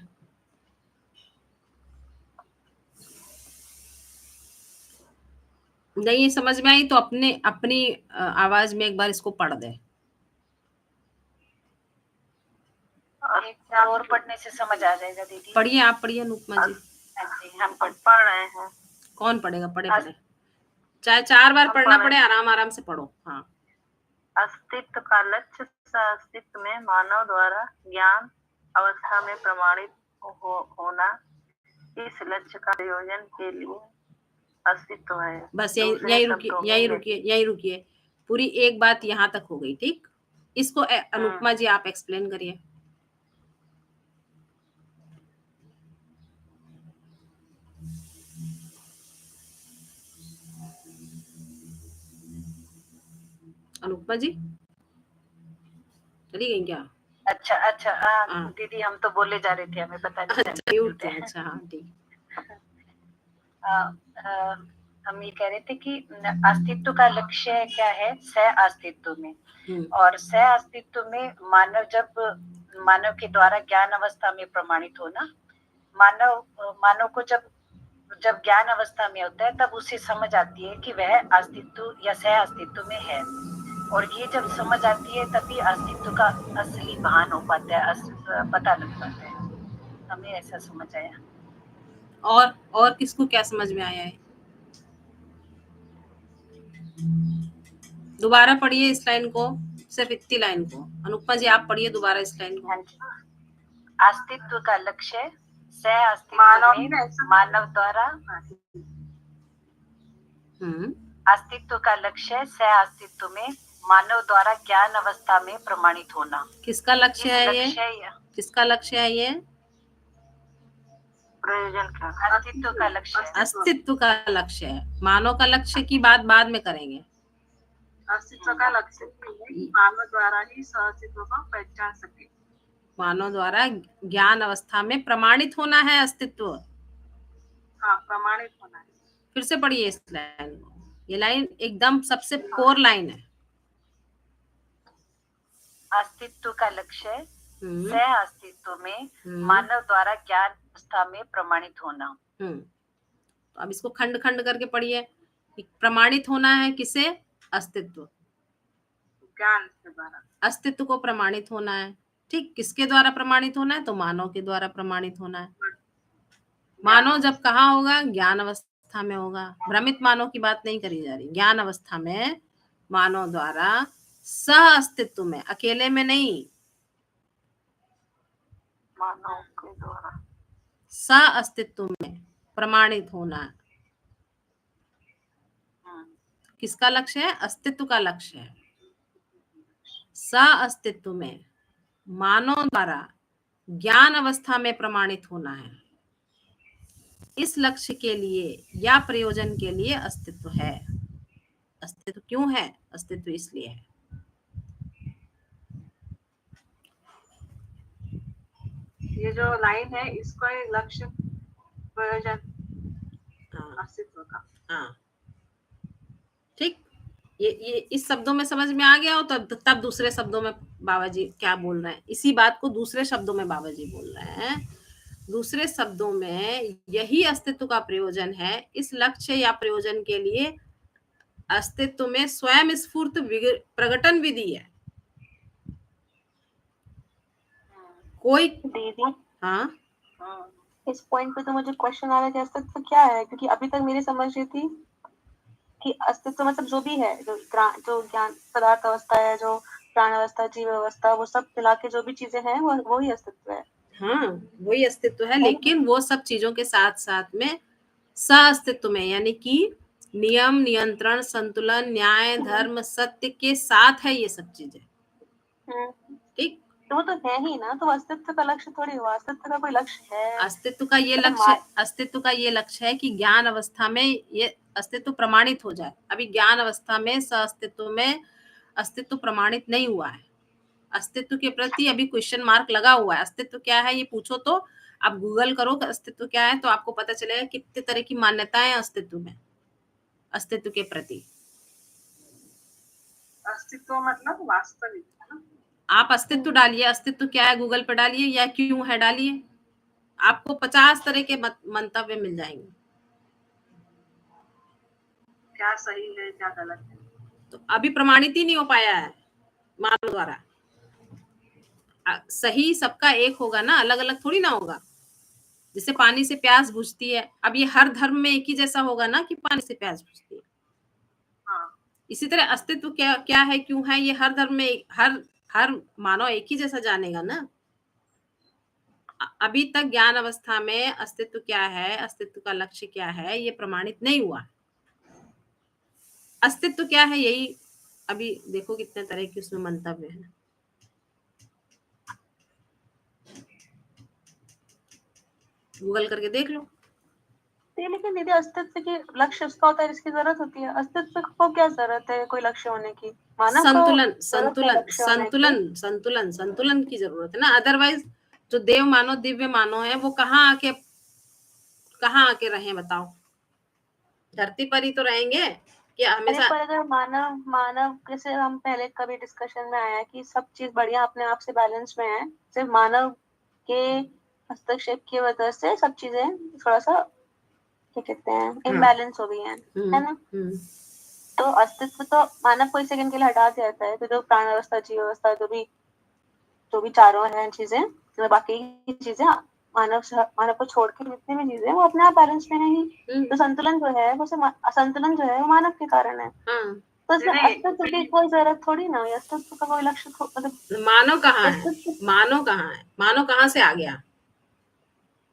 नहीं समझ में आई तो अपने अपनी आवाज में एक बार इसको पढ़ दे। और पढ़ने से समझ आ जाएगा दीदी। पढ़िए, आप पढ़िए अनुपमा जी। जी हम पढ़ रहे हैं। कौन पढ़ेगा? पढ़े पढ़े, चाहे 4 बार पढ़ना पड़े, आराम आराम से पढ़ो। हाँ, अस्तित्व का लक्ष्य अस्तित्व में मानव द्वारा ज्ञान अवस्था में प्रमाणित होना। इस लक्ष्य का प्रयोजन के लिए अस्तित्व है। बस यही रुकिए। पूरी एक बात यहाँ तक हो गई। ठीक, इसको अनुपमा जी आप एक्सप्लेन करिए। अनुपमा जी चली गई क्या? अच्छा दीदी हम तो बोले जा रहे थे, हमें पता नहीं। अच्छा हाँ ठीक। हम ये कह रहे थे कि अस्तित्व का लक्ष्य क्या है, सह अस्तित्व में। और सह अस्तित्व में मानव के द्वारा ज्ञान अवस्था में प्रमाणित होना। मानव को जब ज्ञान अवस्था में होता है तब उसे समझ आती है कि वह अस्तित्व या सह अस्तित्व में है। और ये जब समझ आती है तभी अस्तित्व का असली भान हो पाता है, पता लग पाता है। हमें ऐसा समझ आया। और किसको क्या समझ में आया है? दोबारा पढ़िए इस लाइन को, सिर्फ इतनी लाइन को। अनुपमा जी आप पढ़िए दोबारा इस लाइन को। अस्तित्व का लक्ष्य सह अस्तित्व में मानव द्वारा अस्तित्व का लक्ष्य सह अस्तित्व में मानव द्वारा ज्ञान अवस्था में प्रमाणित होना। किसका लक्ष्य है ये? किसका लक्ष्य है ये? प्रयोजन का, अस्तित्व का लक्ष्य। अस्तित्व का लक्ष्य है। मानव का लक्ष्य की बात बाद में करेंगे। अस्तित्व का लक्ष्य मानव द्वारा ही अस्तित्व को पहचान सके। मानव द्वारा ज्ञान अवस्था में प्रमाणित होना है अस्तित्व। हाँ, प्रमाणित होना है। फिर से पढ़िए इस लाइन को। ये लाइन एकदम सबसे कोर लाइन है। अस्तित्व का लक्ष्य सह अस्तित्व में मानव द्वारा ज्ञान अवस्था में प्रमाणित होना। तो अब इसको खंड खंड करके पढ़िए। प्रमाणित होना है किसे? अस्तित्व, ज्ञान के द्वारा। अस्तित्व को प्रमाणित होना है। ठीक, किसके द्वारा प्रमाणित होना है? तो मानव के द्वारा प्रमाणित होना है। मानव जब कहाँ होगा? ज्ञान अवस्था में होगा। भ्रमित मानव की बात नहीं करी जा रही। ज्ञान अवस्था में मानव द्वारा सह अस्तित्व में, अकेले में नहीं, मानव के द्वारा सह अस्तित्व में प्रमाणित होना। किसका लक्ष्य है? अस्तित्व का लक्ष्य है। सह अस्तित्व में मानव द्वारा ज्ञान अवस्था में प्रमाणित होना है। इस लक्ष्य के लिए या प्रयोजन के लिए अस्तित्व है। अस्तित्व क्यों है? अस्तित्व इसलिए है। ये जो लाइन है इसका लक्ष्य प्रयोजन अस्तित्व का। हाँ, ठीक। ये इस शब्दों में समझ में आ गया हो तब दूसरे शब्दों में बाबा जी क्या बोल रहे हैं, इसी बात को दूसरे शब्दों में बाबा जी बोल रहे हैं। दूसरे शब्दों में यही अस्तित्व का प्रयोजन है। इस लक्ष्य या प्रयोजन के लिए अस्तित्व में स्वयं स्फूर्त प्रकटन विधि है। कोई दीदी, हाँ, इस पॉइंट पे तो मुझे क्वेश्चन आ रहा है कि अस्तित्व क्या है, क्योंकि अभी तक मेरी समझ ये थी कि अस्तित्व मतलब जो भी है, जो ज्ञान पदार्थ अवस्था है, जो प्राण अवस्था, जीव अवस्था, वो सब मिला के जो भी चीजें हैं वो ही अस्तित्व है। हाँ, वही अस्तित्व है। लेकिन वो सब चीजों के साथ साथ में सह अस्तित्व में, यानी कि नियम, नियंत्रण, संतुलन, न्याय, धर्म, सत्य के साथ है ये सब चीजें। ठीक, तो वो तो है ही ना, तो अस्तित्व का लक्ष्य थोड़ी हुआ। अस्तित्व का कोई लक्ष्य है? अस्तित्व का ये लक्ष्य है कि ज्ञान अवस्था में ये अस्तित्व प्रमाणित हो जाए। अभी ज्ञान अवस्था में सह अस्तित्व में अस्तित्व प्रमाणित नहीं हुआ है। अस्तित्व के प्रति अभी क्वेश्चन मार्क लगा हुआ है। अस्तित्व क्या है ये पूछो तो आप गूगल करो कि अस्तित्व क्या है, तो आपको पता चलेगा कितने तरह की मान्यताएं अस्तित्व में, अस्तित्व के प्रति। अस्तित्व मतलब वास्तविक है ना। आप अस्तित्व डालिए, अस्तित्व क्या है गूगल पे डालिए, या क्यों है डालिए, आपको 50 तरह के मंतव्य मिल जाएंगे। क्या सही है क्या गलत है, तो अभी प्रमाणित ही नहीं हो पाया है मानव द्वारा। सही सबका एक होगा ना, अलग अलग थोड़ी ना होगा। जैसे पानी से प्यास बुझती है, अब ये हर धर्म में एक ही जैसा होगा ना कि पानी से प्यास बुझती है। हाँ। इसी तरह अस्तित्व क्या है, क्यों है, ये हर धर्म में हर मानव एक ही जैसा जानेगा ना। अभी तक ज्ञान अवस्था में अस्तित्व क्या है, अस्तित्व का लक्ष्य क्या है, ये प्रमाणित नहीं हुआ। अस्तित्व क्या है, यही अभी देखो कितने तरह के उसमें मंतव्य है। गूगल करके देख लो। लेकिन दीदी, अस्तित्व के लक्ष्य उसका होता है जिसकी जरूरत होती है। अस्तित्व को क्या जरूरत है कोई लक्ष्य होने की? संतुलन की जरूरत है ना। अदरवाइज जो देव मानव, दिव्य मानव है, वो कहाँ आके रहे बताओ? धरती पर ही तो रहेंगे कि हमेशा। पर अगर मानव जैसे हम पहले कभी डिस्कशन में आया कि सब चीज बढ़िया अपने आप से बैलेंस में है, सिर्फ मानव के हस्तक्षेप की वजह से सब चीजें थोड़ा सा क्या कहते हैं इम्बैलेंस हो गई हैं, है ना। तो अस्तित्व तो मानव को एक सेकंड के लिए हटा दिया जाता है, तो जो प्राण अवस्था, जीव अवस्था, जो भी चारों हैं चीजें, तो बाकी की चीजें मानव को छोड़ के जितनी भी चीजें वो अपने आप बैलेंस में नहीं। तो संतुलन जो है वो असंतुलन जो है वो मानव के कारण है। तो इसमें अस्तित्व की कोई जरूरत थोड़ी ना है। अस्तित्व का कोई लक्ष्य मतलब मानव कहाँ है? मानव कहाँ से आ गया?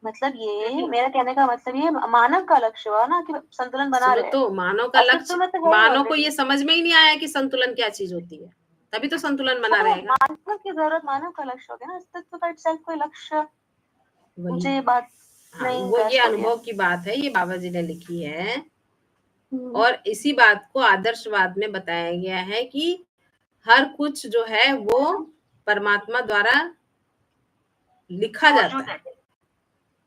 मतलब ये मेरा कहने का मतलब ये मानव का लक्ष्य हुआ ना कि संतुलन बना रहे। तो मानव का लक्ष्य, मानव को ये समझ में ही नहीं आया कि संतुलन क्या चीज होती है, तभी तो संतुलन बना रहेगा। मानव की जरूरत मानव का लक्ष्य हो गया ना। अस्तित्व का इटसेल्फ कोई लक्ष्य, मुझे बात नहीं। वो ये अनुभव की बात है, ये बाबा जी ने लिखी है। और इसी बात को आदर्शवाद में बताया गया है कि हर कुछ जो है वो परमात्मा द्वारा लिखा जाता है।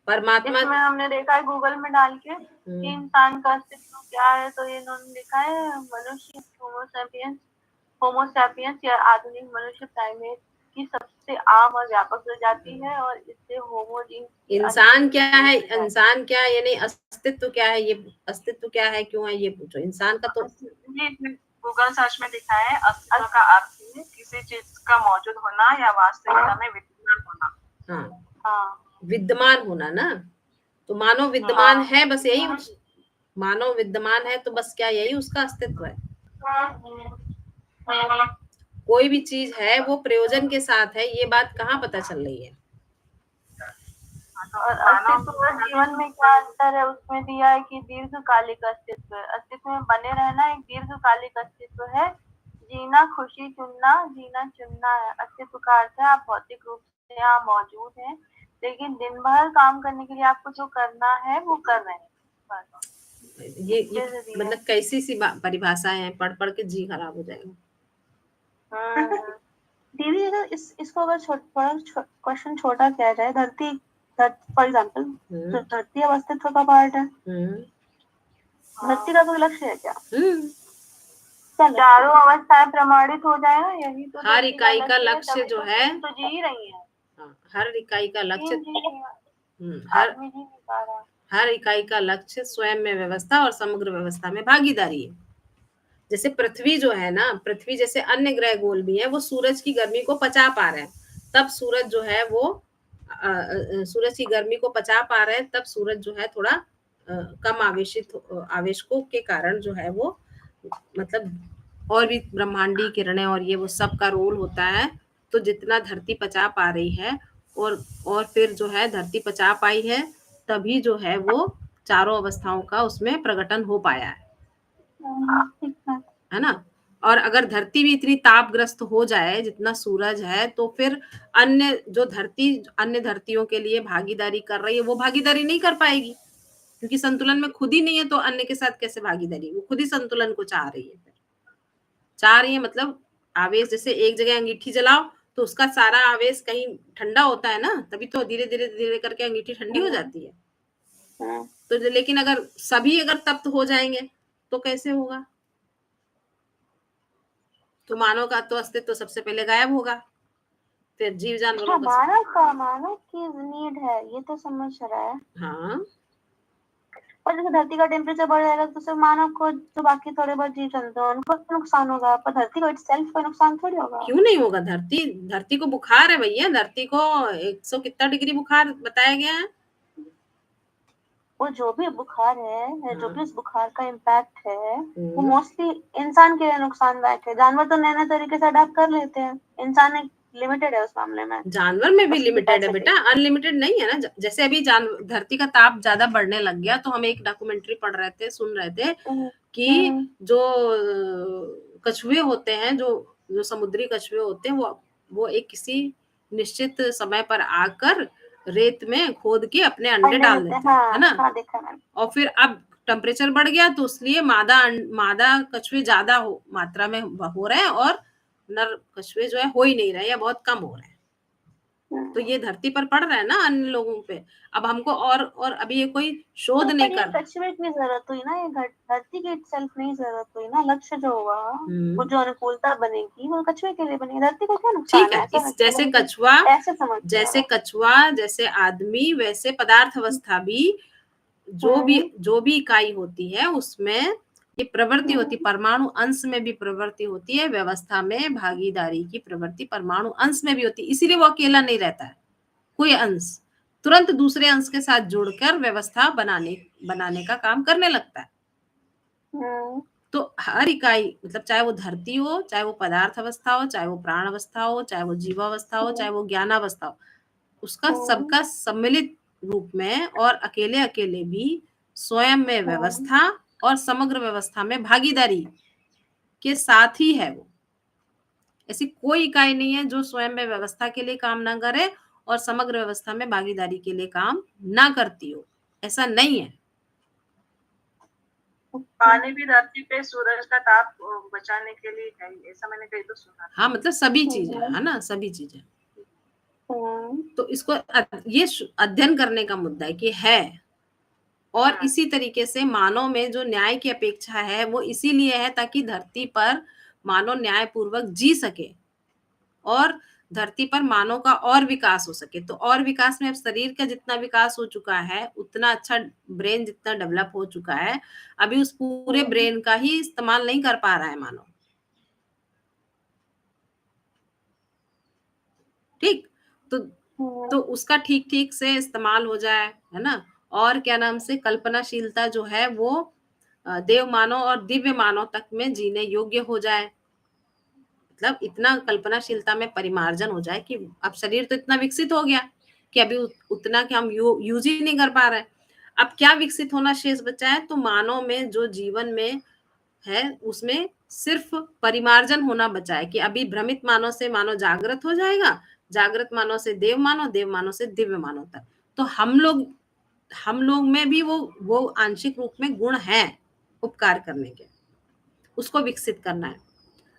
परमात्मा इसमें हमने देखा है गूगल में डाल के कि इंसान का अस्तित्व क्या है, तो ये इन्होंने लिखा है मनुष्य, होमोसैपियंस या आधुनिक मनुष्य, प्राइमेट की सबसे आम और व्यापक प्रजाति है और इससे होमोजीन इंसान क्या है, इंसान क्या है, यानी अस्तित्व क्या है, ये अस्तित्व क्या है, क्यों है, ये पूछो। इंसान का तो गूगल सर्च में दिखा है अस्तित्व का अर्थ है किसी चीज का मौजूद होना या वास्तविकता में विद्यमान होना। हाँ, विद्यमान होना ना, तो मानव विद्यमान है, बस यही मानव विद्यमान है तो बस क्या यही उसका अस्तित्व है? कोई भी चीज है वो प्रयोजन के साथ है, ये बात कहाँ पता चल रही है? और अस्तित्व और जीवन में क्या अंतर है उसमें दिया है कि दीर्घकालिक अस्तित्व है। अस्तित्व में बने रहना एक दीर्घकालिक अस्तित्व है। जीना खुशी चुनना, जीना चुनना है। अस्तित्व का अर्थ है आप भौतिक रूप से यहाँ मौजूद हैं, लेकिन दिन भर काम करने के लिए आपको जो करना है वो कर रहे हैं। ये मतलब कैसी सी परिभाषाएं हैं, पढ़ पढ़ के जी खराब हो जाएगा। दीदी अगर इसको अगर क्वेश्चन छोटा किया जाए, धरती फॉर एग्जाम्पल धरती अब अस्तित्व का पार्ट है। धरती का कोई लक्ष्य है क्या? चारों अवस्थाएं प्रमाणित हो जाए ना, यही तो हर इकाई का लक्ष्य जो है, तो जी ही रही है। हर इकाई का लक्ष्य, हर इकाई का लक्ष्य स्वयं में व्यवस्था और समग्र व्यवस्था में भागीदारी है। जैसे पृथ्वी जो है ना, पृथ्वी जैसे अन्य ग्रह गोल भी है, वो सूरज की गर्मी को पचा पा रहे हैं, तब सूरज जो है वो सूरज की गर्मी को पचा पा रहे हैं, तब सूरज जो है थोड़ा कम आवेशकों के कारण जो है वो मतलब और भी ब्रह्मांडीय किरणें और ये वो सब का रोल होता है। तो जितना धरती पचा पा रही है और फिर जो है धरती पचा पाई है, तभी जो है वो चारों अवस्थाओं का उसमें प्रकटन हो पाया है ना। और अगर धरती भी इतनी तापग्रस्त हो जाए जितना सूरज है, तो फिर अन्य धरतियों के लिए भागीदारी कर रही है, वो भागीदारी नहीं कर पाएगी, क्योंकि संतुलन में खुद ही नहीं है, तो अन्य के साथ कैसे भागीदारी? वो खुद ही संतुलन को चाह रही है। चाह रही है मतलब आवेश, जैसे एक जगह अंगीठी जलाओ तो उसका सारा आवेश कहीं ठंडा होता है ना, तभी तो धीरे धीरे धीरे करके अंगीठी ठंडी हो जाती है। तो लेकिन अगर सभी तप्त हो जाएंगे तो कैसे होगा? तो मानव का तो अस्तित्व सबसे पहले गायब होगा, फिर जीव जानवरों का मानव की नीड है, ये तो समझ रहा है। हाँ, और जैसे धरती का टेम्परेचर बढ़ जाएगा तो सिर्फ मानव को, जो बाकी थोड़े बहुत जीव चलते हैं उनको नुकसान होगा, पर धरती को इटसेल्फ कोई नुकसान थोड़ी होगा। क्यों नहीं होगा? धरती को बुखार है भैया, धरती को 100 कितना डिग्री बुखार बताया गया है। वो जो भी बुखार है, जो भी उस बुखार का इम्पैक्ट है, वो मोस्टली इंसान के लिए नुकसानदायक है। जानवर तो नए नए तरीके से अडेप्ट कर लेते हैं, इंसान एक लिमिटेड है उस मामले में। जानवर में भी लिमिटेड है बेटा, अनलिमिटेड नहीं है ना। जैसे अभी धरती का ताप ज्यादा बढ़ने लग गया, तो हम एक डॉक्यूमेंट्री पढ़ रहे थे, सुन रहे थे कि जो कछुए होते हैं, जो समुद्री कछुए होते हैं, वो एक किसी निश्चित समय पर आकर रेत में खोद के अपने अंडे डाल देते हैं, है ना। और फिर अब टेम्परेचर बढ़ गया तो इसलिए मादा कछुए ज्यादा मात्रा में हो रहे हैं और नर कछुए जो है हो ही नहीं रहे या बहुत कम हो रहे हैं। तो ये धरती पर पड़ रहा है ना अन्य लोगों पे। अब हमको और अभी ये कोई शोध नहीं कर, कछुए की जरूरत हुई ना, ये धरती की इटसेल्फ नहीं जरूरत हुई ना। लक्ष्य जो होगा, वो जो अनुकूलता बनेगी वो कछुए के लिए बनेगी, धरती को क्या नुकसान है? ठीक है, जैसे कछुआ, जैसे आदमी, वैसे पदार्थ अवस्था भी, जो भी इकाई होती है उसमें ये प्रवृत्ति होती, परमाणु अंश में भी प्रवृत्ति होती है, व्यवस्था में भागीदारी की प्रवृत्ति परमाणु अंश में भी होती है। इसीलिए वो अकेला नहीं रहता है, कोई अंश तुरंत दूसरे अंश के साथ जुड़कर व्यवस्था बनाने का काम करने लगता है। तो हर इकाई मतलब चाहे वो धरती हो, चाहे वो पदार्थ अवस्था हो, चाहे वो प्राण अवस्था हो, चाहे वो जीवावस्था हो, चाहे वो ज्ञानावस्था हो, उसका सबका सम्मिलित रूप में और अकेले अकेले भी स्वयं में व्यवस्था और समग्र व्यवस्था में भागीदारी के साथ ही है। वो ऐसी कोई इकाई नहीं है जो स्वयं में व्यवस्था के लिए काम ना करे और समग्र व्यवस्था में भागीदारी के लिए काम ना करती हो, ऐसा नहीं है। पानी भी धरती पे सूरज का ताप बचाने के लिए है, ऐसा मैंने कहीं तो सुना। हाँ, मतलब सभी चीजें है ना, सभी चीजें। तो इसको ये अध्ययन करने का मुद्दा है कि है। और इसी तरीके से मानव में जो न्याय की अपेक्षा है वो इसीलिए है ताकि धरती पर मानव न्याय पूर्वक जी सके और धरती पर मानव का और विकास हो सके। तो और विकास में अब शरीर का जितना विकास हो चुका है, उतना अच्छा ब्रेन जितना डेवलप हो चुका है, अभी उस पूरे ब्रेन का ही इस्तेमाल नहीं कर पा रहा है मानव। ठीक, तो उसका ठीक ठीक से इस्तेमाल हो जाए, है ना। और क्या नाम से कल्पनाशीलता जो है वो देव मानव और दिव्य मानव तक में जीने योग्य हो जाए। मतलब इतना कल्पनाशीलता में परिमार्जन हो जाए कि अब शरीर तो इतना विकसित हो गया कि अभी उतना कि हम यूज ही नहीं कर पा रहे। अब क्या विकसित होना शेष बचा है, तो मानव में जो जीवन में है उसमें सिर्फ परिमार्जन होना बचा है कि अभी भ्रमित मानव से मानव जागृत हो जाएगा, जागृत मानव से देव मानव, देव मानव से दिव्य मानव तक। तो हम लोग में भी वो आंशिक रूप में गुण है उपकार करने के, उसको विकसित करना है।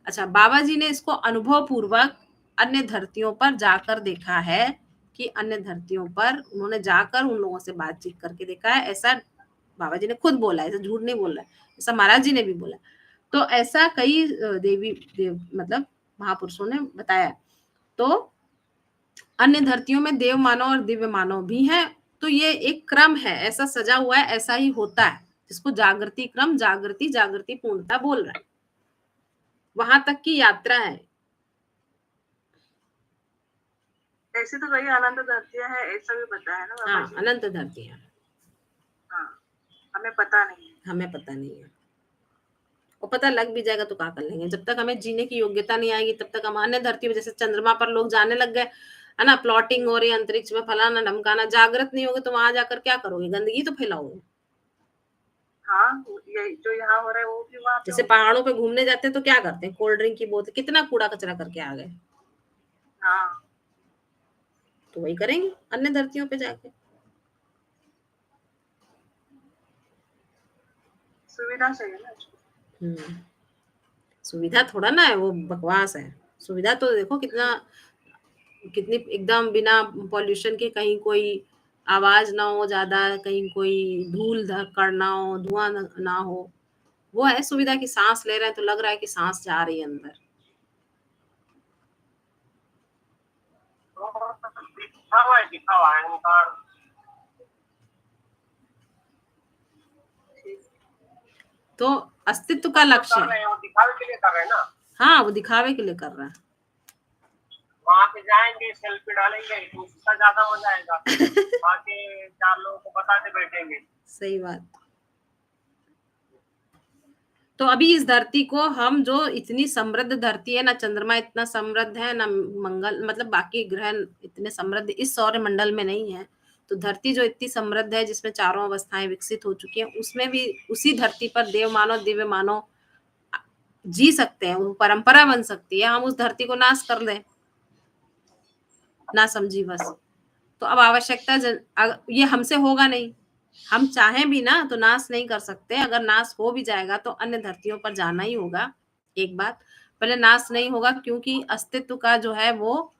अच्छा, बाबा जी ने इसको अनुभव पूर्वक अन्य धरतियों पर जाकर देखा है कि अन्य धरतियों पर उन्होंने जाकर उन लोगों से बातचीत करके देखा है। ऐसा बाबा जी ने खुद बोला है, ऐसा झूठ नहीं बोल रहा है, ऐसा महाराज जी ने भी बोला। तो ऐसा कई देव मतलब महापुरुषों ने बताया। तो अन्य धरतियों में देव मानव और दिव्य मानव भी हैं। तो ये एक क्रम है, ऐसा सजा हुआ है, ऐसा ही होता है, जिसको जागृति क्रम, जागृति पूर्णता बोल रहा है। वहां तक की यात्रा है। ऐसे तो कई अनंत धरतियां हैं, ऐसा भी पता है ना बाबा हाँ, जी? अनंत धरतियां। हाँ, हमें पता नहीं है। हमें पता नहीं है, और पता लग भी जाएगा तो क्या कर लेंगे। जब तक हमें जीने की योग्यता नहीं आएगी तब तक हम अन्य धरती पे, जैसे चंद्रमा पर लोग जाने लग गए, है ना, प्लॉटिंग हो रही है अंतरिक्ष में, फलाना ढमकाना, जागृत नहीं होगे तो वहां जाकर क्या करोगे? गंदगी तो फैलाओगे। हाँ, ये जो यहाँ हो रहा है वो भी वहाँ पे जैसे होगा। पहाड़ों पे घूमने जाते हैं तो क्या करते हैं? कोल्ड ड्रिंक की बोतल, कितना कूड़ा कचरा करके आ गए। हाँ, तो वही करेंगे अन्य धरतियों पे जाके। सुविधा चाहिए ना। सुविधा थोड़ा ना है, वो बकवास है। सुविधा तो देखो कितनी एकदम बिना पॉल्यूशन के, कहीं कोई आवाज ना हो ज्यादा, कहीं कोई धूल धक्कड़ ना हो, धुआं ना हो। वो है सुविधा की सांस ले रहे हैं तो लग रहा है कि सांस जा रही है अंदर। दिखावा है उनका। तो अस्तित्व का लक्ष्य कर रहे हैं, वो दिखावे के लिए कर रहे हैं ना। हाँ, वो दिखावे के लिए कर रहा है। वहां पे जाएंगे, सेल्फी डालेंगे तो उसका ज्यादा मजा आएगा। बाकी 4 लोगों को बताते बैठेंगे। सही बात। तो अभी इस धरती को हम, जो इतनी समृद्ध धरती है ना, चंद्रमा इतना समृद्ध है ना, मंगल मतलब बाकी ग्रह इतने समृद्ध इस सौर मंडल में नहीं है। तो धरती जो इतनी समृद्ध है, जिसमें चारों अवस्थाएं विकसित हो चुकी हैं, उसमें भी उसी धरती पर देव मानव दिव्य मानव जी सकते हैं, वो परंपरा बन सकती है। हम उस धरती को नाश कर दें ना समझी बस। तो अब आवश्यकता ये हमसे होगा नहीं, हम चाहें भी ना तो नाश नहीं कर सकते। अगर नाश हो भी जाएगा तो अन्य धरतियों पर जाना ही होगा। एक बात, पहले नाश नहीं होगा क्योंकि अस्तित्व का जो है वो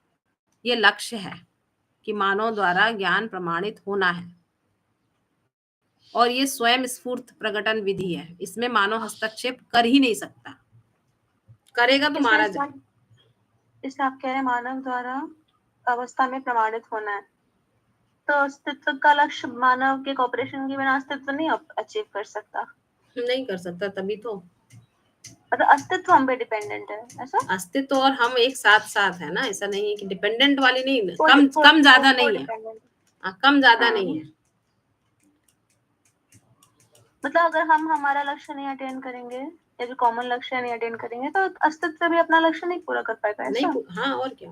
ये लक्ष्य है कि मानव द्वारा ज्ञान प्रमाणित होना है, और ये स्वयं स्फूर्त प्रकटन विधि है, इसमें मानव हस्तक्षेप कर ही नहीं सकता। करेगा तो मारा जाए। इससे आप कह रहे हैं मानव द्वारा अवस्था में प्रमाणित होना है, तो अस्तित्व का लक्ष्य मानव के कॉपरेशन के बिना अस्तित्व नहीं अचीव कर सकता। नहीं कर सकता, तभी तो मतलब अस्तित्व हम पे डिपेंडेंट है ऐसा। अस्तित्व और हम एक साथ साथ है ना, ऐसा नहीं है कि डिपेंडेंट वाली नहीं, कम ज्यादा नहीं है। कम ज्यादा नहीं है। मतलब अगर हम हमारा लक्ष्य नहीं अटेन करेंगे या जो कॉमन लक्ष्य नहीं अटेन करेंगे तो अस्तित्व भी अपना लक्ष्य नहीं पूरा कर पाएगा ऐसा? नहीं, हाँ, और क्या।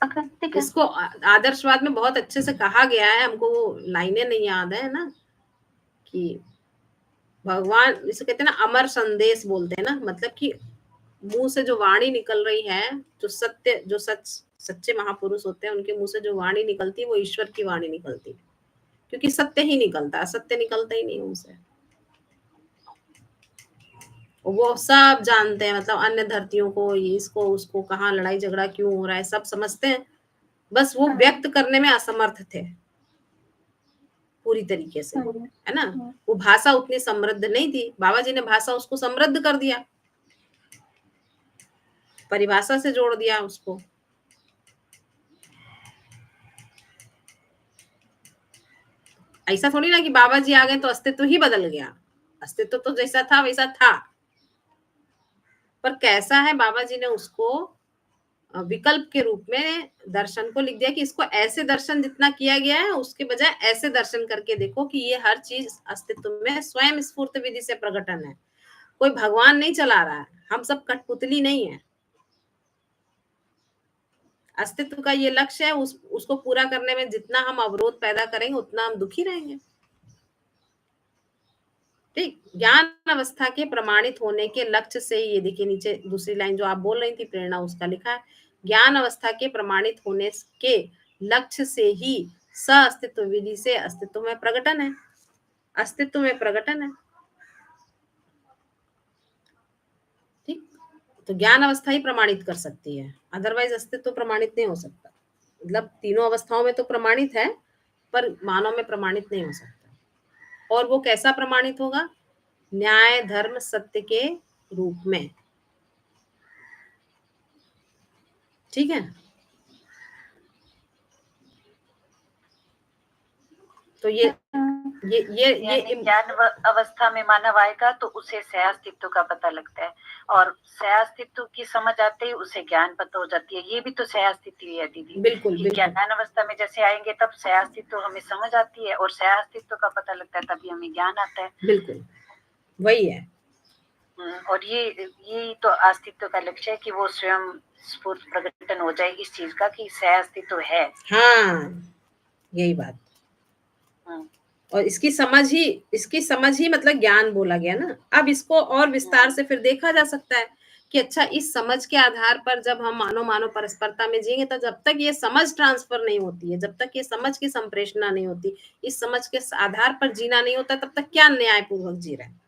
ओके, ठीक है। इसको आदर्शवाद में बहुत अच्छे से कहा गया है, हमको वो लाइनें नहीं याद है ना, कि भगवान इसे कहते हैं ना, अमर संदेश बोलते हैं ना, मतलब कि मुंह से जो वाणी निकल रही है, जो सच्चे महापुरुष होते हैं, उनके मुंह से जो वाणी निकलती है वो ईश्वर की वाणी निकलती है, क्योंकि सत्य ही निकलता है, असत्य निकलता ही नहीं उनसे। वो सब जानते हैं, मतलब अन्य धरतियों को, इसको उसको, कहाँ लड़ाई झगड़ा क्यों हो रहा है, सब समझते हैं। बस वो व्यक्त करने में असमर्थ थे पूरी तरीके से, है ना। वो भाषा उतनी समृद्ध नहीं थी, बाबा जी ने भाषा उसको समृद्ध कर दिया। परिभाषा से जोड़ दिया उसको। ऐसा थोड़ी ना कि बाबा जी आ गए तो अस्तित्व ही बदल गया, अस्तित्व तो जैसा था वैसा था, पर कैसा है बाबा जी ने उसको विकल्प के रूप में दर्शन को लिख दिया कि इसको ऐसे दर्शन जितना किया गया है उसके बजाय ऐसे दर्शन करके देखो कि ये हर चीज अस्तित्व में स्वयं स्फूर्त विधि से प्रकटन है, कोई भगवान नहीं चला रहा है, हम सब कठपुतली नहीं है। अस्तित्व का ये लक्ष्य है, उसको पूरा करने में जितना हम अवरोध पैदा करेंगे उतना हम दुखी रहेंगे। ठीक, ज्ञान अवस्था के प्रमाणित होने के लक्ष्य से, ये देखिए नीचे दूसरी लाइन जो आप बोल रही थी प्रेरणा, उसका लिखा है ज्ञान अवस्था के प्रमाणित होने के लक्ष्य से ही स अस्तित्व विधि से अस्तित्व में प्रकटन है, अस्तित्व में प्रकटन है। ठीक, तो ज्ञान अवस्था ही प्रमाणित कर सकती है, अदरवाइज अस्तित्व प्रमाणित नहीं हो सकता। मतलब तीनों अवस्थाओं में तो प्रमाणित है पर मानव में प्रमाणित नहीं हो सकता। और वो कैसा प्रमाणित होगा? न्याय धर्म सत्य के रूप में। ठीक है, तो ये ज्ञान अवस्था में मानव आएगा तो उसे सह अस्तित्व का पता लगता है, और सह अस्तित्व की समझ आते ही उसे ज्ञान पता हो जाती है। ये भी तो सह अस्तित्व ही है दीदी। बिल्कुल, बिल्कुल। ज्ञान अवस्था में जैसे आएंगे तब सह अस्तित्व हमें समझ आती है और सह अस्तित्व का पता लगता है, तभी हमें ज्ञान आता है। बिल्कुल वही है। और ये तो अस्तित्व का लक्ष्य है कि वो स्वयं स्फूर्त प्रकटन हो जाए इस चीज का कि सह अस्तित्व है। हाँ, यही बात। और इसकी समझ ही मतलब ज्ञान बोला गया ना। अब इसको और विस्तार से फिर देखा जा सकता है कि अच्छा, इस समझ के आधार पर जब हम मानव परस्परता में जिएंगे तो जब तक ये समझ ट्रांसफर नहीं होती है, जब तक ये समझ की संप्रेषणा नहीं होती, इस समझ के आधार पर जीना नहीं होता, तब तक क्या न्यायपूर्वक जी रहे हैं?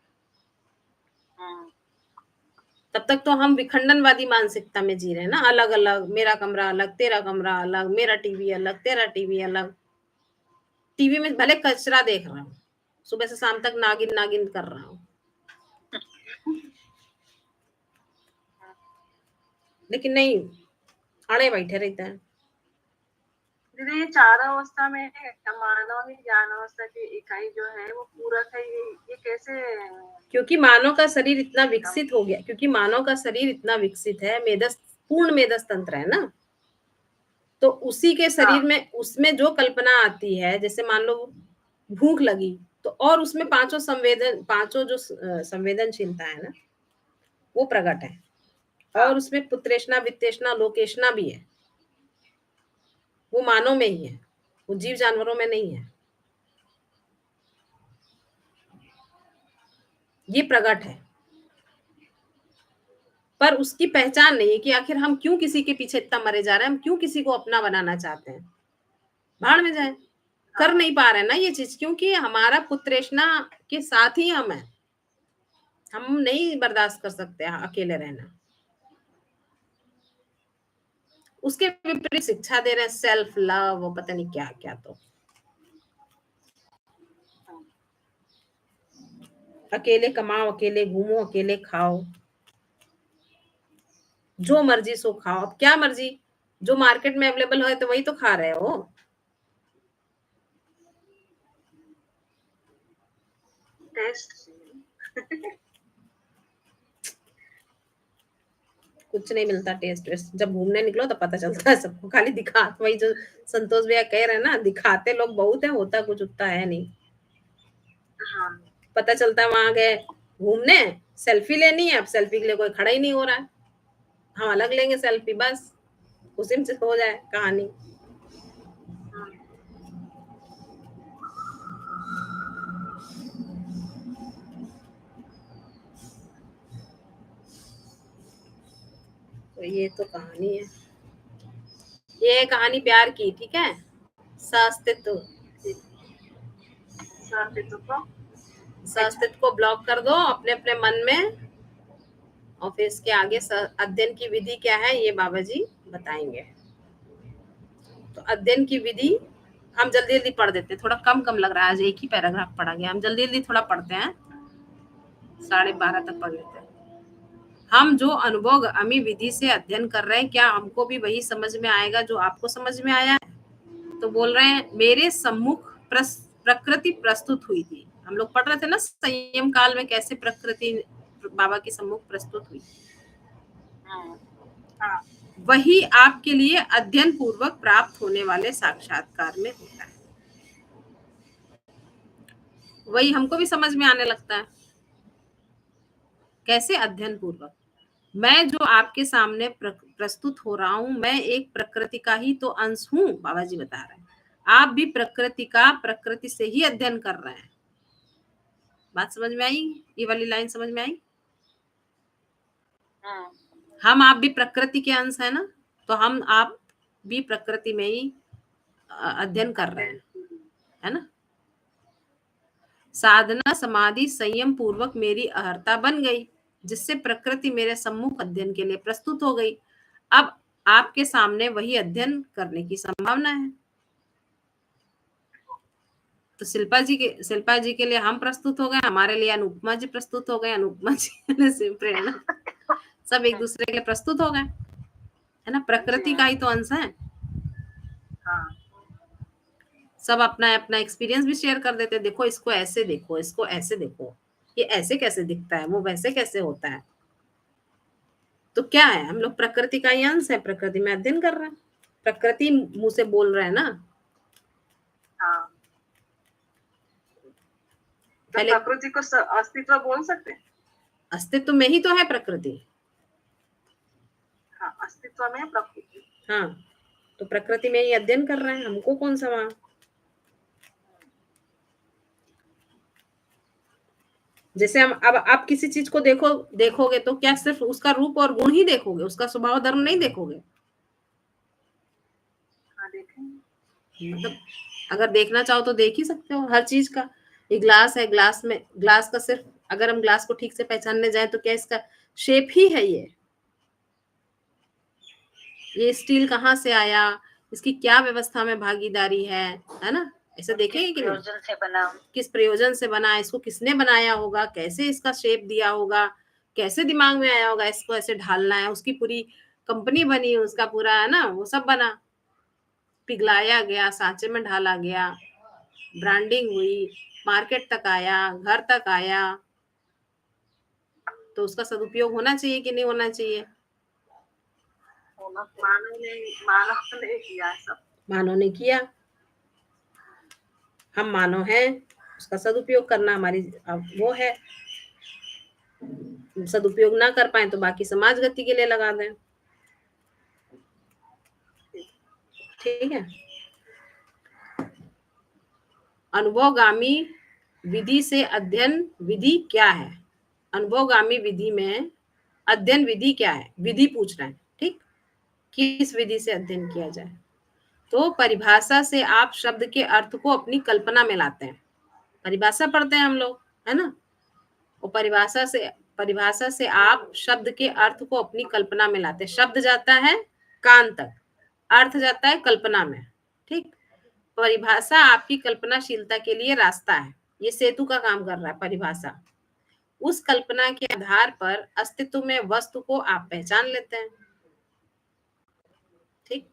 तब तक तो हम विखंडनवादी मानसिकता में जी रहे हैं ना, अलग अलग, मेरा कमरा अलग, तेरा कमरा अलग, मेरा टीवी अलग, तेरा टीवी अलग। टीवी में भले कचरा देख रहा हूँ, सुबह से शाम तक नागिन नागिन कर रहा हूँ, लेकिन नहीं, अड़े बैठे रहते हैं। दीदी, ये चार अवस्था में मानव ही ज्ञान अवस्था की इकाई जो है वो पूरक है, ये कैसे? क्योंकि मानव का शरीर इतना विकसित हो गया, क्योंकि मानव का शरीर इतना विकसित है, पूर्ण मेदस तंत्र है ना, तो उसी के शरीर में उसमें जो कल्पना आती है, जैसे मान लो भूख लगी तो और उसमें पांचों जो संवेदनशीलता है ना वो प्रकट है, और उसमें पुत्रेष्णा वित्तेष्णा लोकेष्णा भी है, वो मानव में ही है, वो जीव जानवरों में नहीं है, ये प्रकट है। पर उसकी पहचान नहीं है कि आखिर हम क्यों किसी के पीछे इतना मरे जा रहे हैं, हम क्यों किसी को अपना बनाना चाहते हैं। भाड़ में जाए, कर नहीं पा रहे ना ये चीज, क्योंकि हमारा पुत्रेष्णा के साथ ही हम है, हम नहीं बर्दाश्त कर सकते अकेले रहना। उसके विपरीत शिक्षा दे रहे हैं, सेल्फ लव, वो पता नहीं क्या क्या। तो अकेले कमाओ, अकेले घूमो, अकेले खाओ, जो मर्जी सो खाओ। अब क्या मर्जी, जो मार्केट में अवेलेबल है तो वही तो खा रहे हो। कुछ नहीं मिलता टेस्ट वेस्ट, जब घूमने निकलो तो पता चलता है सबको, खाली दिखा, वही जो संतोष भैया कह रहे हैं ना, दिखाते लोग बहुत है, होता कुछ उतना है नहीं। हाँ, पता चलता है वहां गए घूमने, सेल्फी लेनी है, अब सेल्फी के लिए कोई खड़ा ही नहीं हो रहा है, हम अलग लेंगे सेल्फी, बस उसी से हो जाए कहानी। तो ये तो कहानी है, ये कहानी प्यार की। ठीक है, अस्तित्व को ब्लॉक कर दो अपने अपने मन में, और फिर इसके आगे अध्ययन की विधि क्या है ये बाबा जी बताएंगे। तो अध्ययन की विधि हम जल्दी जल्दी पढ़ देते हैं, थोड़ा कम कम लग रहा है, आज एक ही पैराग्राफ पढ़ा गया, हम जल्दी जल्दी थोड़ा पढ़ते हैं, 12:30 तक पढ़ लेते हैं। हम जो अनुभवगामी विधि से अध्ययन कर रहे हैं, क्या हमको भी वही समझ में आएगा जो आपको समझ में आया है? तो बोल रहे हैं मेरे सम्मुख प्रकृति प्रस्तुत हुई थी। हम लोग पढ़ रहे थे ना संयम काल में कैसे प्रकृति बाबा के सम्मुख प्रस्तुत हुई। हाँ, वही आपके लिए अध्ययन पूर्वक प्राप्त होने वाले साक्षात्कार में होता है। वही हमको भी समझ में आने लगता है। कैसे? अध्ययन पूर्वक। मैं जो आपके सामने प्रस्तुत हो रहा हूं, मैं एक प्रकृति का ही तो अंश हूं। बाबा जी बता रहे हैं आप भी प्रकृति का प्रकृति से ही अध्ययन कर रहे हैं। बात समझ में आई? ये वाली लाइन समझ में आई? हम आप भी प्रकृति के अंश है ना, तो हम आप भी प्रकृति में ही अध्ययन कर रहे हैं, है ना। साधना समाधि संयम पूर्वक मेरी अहर्ता बन गई, जिससे प्रकृति मेरे सम्मुख अध्ययन के लिए प्रस्तुत हो गई। अब आपके सामने वही अध्ययन करने की संभावना है। तो शिल्पा जी के लिए हम प्रस्तुत हो गए, हमारे लिए अनुपमा जी प्रस्तुत हो गए, अनुपमा जी से प्रेरणा, सब एक दूसरे के लिए प्रस्तुत हो गए, है ना। प्रकृति का ही तो अंश है। सब अपना अपना एक्सपीरियंस भी शेयर कर देते, देखो इसको ऐसे देखो, इसको ऐसे देखो, ये ऐसे कैसे दिखता है, वो वैसे कैसे होता है। तो क्या है, हम लोग प्रकृति का ही अंश है, प्रकृति में अध्ययन कर रहे हैं, प्रकृति मुंह से बोल रहे हैं ना। पहले प्रकृति को अस्तित्व बोल सकते हैं। अस्तित्व में ही तो है प्रकृति। हाँ, अस्तित्व में प्रकृति। हाँ, तो प्रकृति में ही अध्ययन कर रहे हैं, हमको कौन सा वहां। जैसे हम अब आप किसी चीज को देखोगे तो क्या सिर्फ उसका रूप और गुण ही देखोगे, उसका स्वभाव धर्म नहीं देखोगे। हाँ, देखेंगे। मतलब अगर देखना चाहो तो देख ही सकते हो हर चीज का। ये ग्लास है, ग्लास का सिर्फ अगर हम ग्लास को ठीक से पहचानने जाए तो क्या इसका शेप ही है। ये स्टील कहाँ से आया, इसकी क्या व्यवस्था में भागीदारी है ना। ऐसे देखेंगे कि किस प्रयोजन से बना, इसको किसने बनाया होगा, कैसे इसका शेप दिया होगा, कैसे दिमाग में आया होगा इसको ऐसे ढालना है, उसकी पूरी कंपनी बनी, उसका पूरा है ना वो सब बना, पिघलाया गया, सांचे में ढाला गया, ब्रांडिंग हुई, मार्केट तक आया, घर तक आया। तो उसका सदुपयोग होना चाहिए कि नहीं होना चाहिए। मानव ने किया, हम मानव हैं, उसका सदुपयोग करना हमारी वो है। सदुपयोग ना कर पाए तो बाकी समाज गति के लिए लगा दें। ठीक है। अनुभवगामी विधि से अध्ययन विधि क्या है? अनुभवगामी विधि में अध्ययन विधि क्या है? विधि पूछ रहे हैं, ठीक। किस विधि से अध्ययन किया जाए? तो परिभाषा से आप शब्द के अर्थ को अपनी कल्पना में लाते हैं। परिभाषा पढ़ते हैं हम लोग, है ना। और परिभाषा से आप शब्द के अर्थ को अपनी कल्पना में लाते हैं। शब्द जाता है कान तक, अर्थ जाता है कल्पना में, ठीक। परिभाषा आपकी कल्पनाशीलता के लिए रास्ता है, ये सेतु का काम कर रहा है परिभाषा। उस कल्पना के आधार पर अस्तित्व में वस्तु को आप पहचान लेते हैं, ठीक।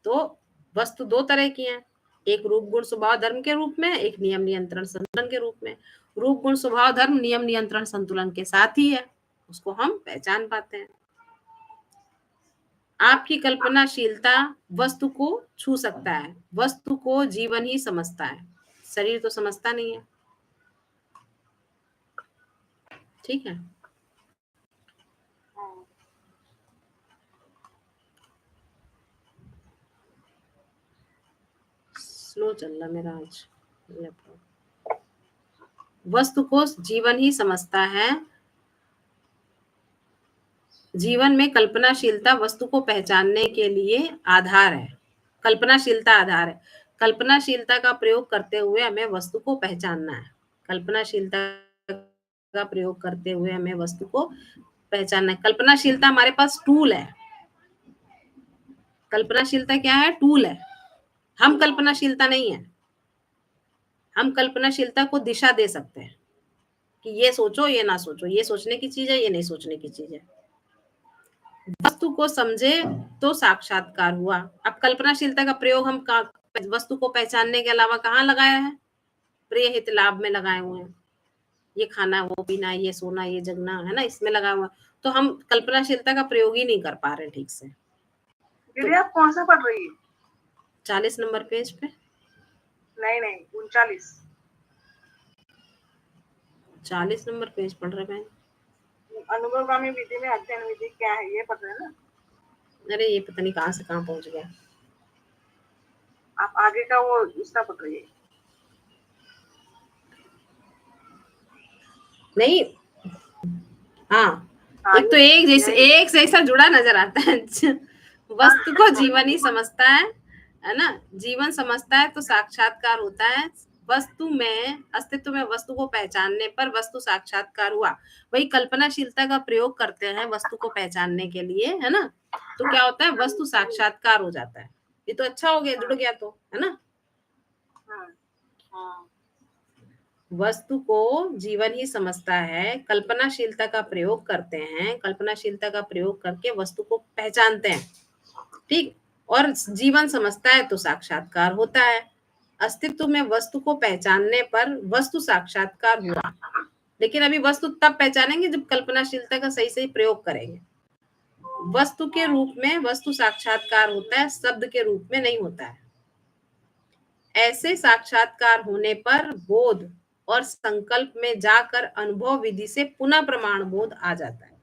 तो वस्तु दो तरह की है, एक रूप गुण स्वभाव धर्म के रूप में, एक नियम नियंत्रण संतुलन के रूप में। रूप गुण स्वभाव धर्म नियम नियंत्रण संतुलन के साथ ही है, उसको हम पहचान पाते हैं। आपकी कल्पनाशीलता वस्तु को छू सकता है, वस्तु को जीवन ही समझता है, शरीर तो समझता नहीं है, ठीक है। स्लो चल रहा मेरा आज लैपटॉप। वस्तु को जीवन ही समझता है, जीवन में कल्पनाशीलता वस्तु को पहचानने के लिए आधार है। कल्पनाशीलता आधार है। कल्पनाशीलता का प्रयोग करते हुए हमें वस्तु को पहचानना है। कल्पनाशीलता का प्रयोग करते हुए हमें वस्तु को पहचानना है। कल्पनाशीलता हमारे पास टूल है। कल्पनाशीलता क्या है? टूल है। हम कल्पनाशीलता नहीं है। हम कल्पनाशीलता को दिशा दे सकते हैं कि ये सोचो ये ना सोचो, ये सोचने की चीज है ये नहीं सोचने की चीज है। वस्तु को समझे तो साक्षात्कार हुआ। अब कल्पनाशीलता का प्रयोग हम वस्तु को पहचानने के अलावा कहाँ लगाया है? प्रिय हित लाभ में लगाए हुए हैं। ये खाना वो पीना ये सोना ये जगना है ना, इसमें लगा हुआ। तो हम कल्पनाशीलता का प्रयोग ही नहीं कर पा रहे ठीक से। दीदी आप कौन सा पढ़ रही है? 40 नंबर पेज पे। नहीं 39। 40 नंबर पेज पढ़ रहे हैं। अनुभवगामी विधि में अध्ययन विधि क्या है ये पता है ना? अरे ये पता नहीं कहाँ से कहाँ पहुंच गया। आप आगे का वो इसका पढ़ रही है। नहीं हाँ, एक तो एक जैसा जुड़ा नजर आता है। वस्तु को जीवन ही समझता है ना, जीवन समझता है तो साक्षात्कार होता है। वस्तु में अस्तित्व में वस्तु को पहचानने पर वस्तु साक्षात्कार हुआ। वही कल्पनाशीलता का प्रयोग करते हैं वस्तु को पहचानने के लिए, है ना, तो क्या होता है? वस्तु साक्षात्कार हो जाता है। ये तो अच्छा हो गया, जुड़ गया तो, है ना। वस्तु को जीवन ही समझता है, कल्पनाशीलता का प्रयोग करते हैं, कल्पनाशीलता का प्रयोग करके वस्तु को पहचानते हैं, ठीक, और जीवन समझता है तो साक्षात्कार होता है। अस्तित्व में वस्तु को पहचानने पर वस्तु साक्षात्कार हुआ। लेकिन अभी वस्तु तब पहचानेंगे जब कल्पनाशीलता का सही सही प्रयोग करेंगे। वस्तु के रूप में वस्तु साक्षात्कार होता है, शब्द के रूप में नहीं होता है। ऐसे साक्षात्कार होने पर बोध और संकल्प में जाकर अनुभव विधि से पुनः प्रमाण बोध आ जाता है।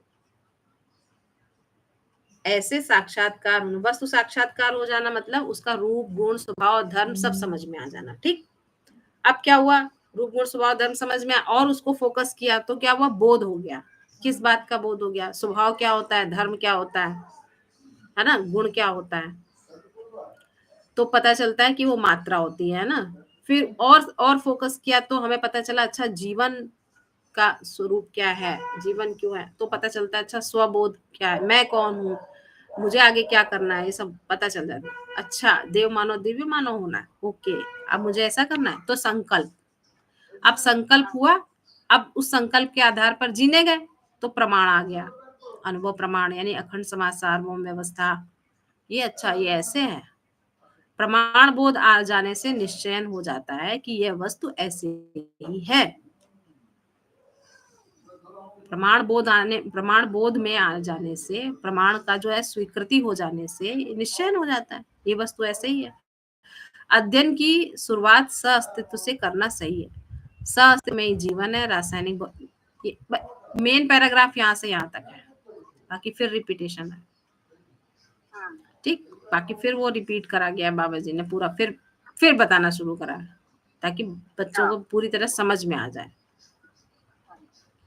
ऐसे साक्षात्कार, वस्तु साक्षात्कार हो जाना मतलब उसका रूप गुण स्वभाव धर्म सब समझ में आ जाना, ठीक। अब क्या हुआ? रूप गुण स्वभाव धर्म समझ में और उसको फोकस किया तो क्या हुआ? बोध हो गया। किस बात का बोध हो गया? स्वभाव क्या होता है, धर्म क्या होता है ना, गुण क्या होता है। तो पता चलता है कि वो मात्रा होती है ना। फिर और फोकस किया तो हमें पता चला अच्छा जीवन का स्वरूप क्या है, जीवन क्यों है, तो पता चलता है अच्छा स्वबोध क्या है, मैं कौन हूँ, मुझे आगे क्या करना है, ये सब पता चल जाता है। अच्छा देव मानव दिव्य मानव होना है, ओके, अब मुझे ऐसा करना है तो संकल्प। अब संकल्प हुआ, अब उस संकल्प के आधार पर जीने गए तो प्रमाण आ गया, अनुभव प्रमाण, यानी अखंड समाज सार्वभौम व्यवस्था। ये अच्छा ये ऐसे है। प्रमाण बोध आ जाने से निश्चयन हो जाता है कि यह वस्तु ऐसे ही है। प्रमाण बोध में आ जाने से, प्रमाण का जो है स्वीकृति हो जाने से निश्चयन हो जाता है ये वस्तु ऐसे ही है। अध्ययन की शुरुआत सह अस्तित्व से करना सही है। सह अस्तित्व में जीवन है, रासायनिक। मेन पैराग्राफ यहाँ से यहाँ तक है, बाकी फिर रिपीटेशन है, ठीक। बाकी फिर वो रिपीट करा गया बाबा जी ने पूरा, फिर बताना शुरू करा ताकि बच्चों को पूरी तरह समझ में आ जाए,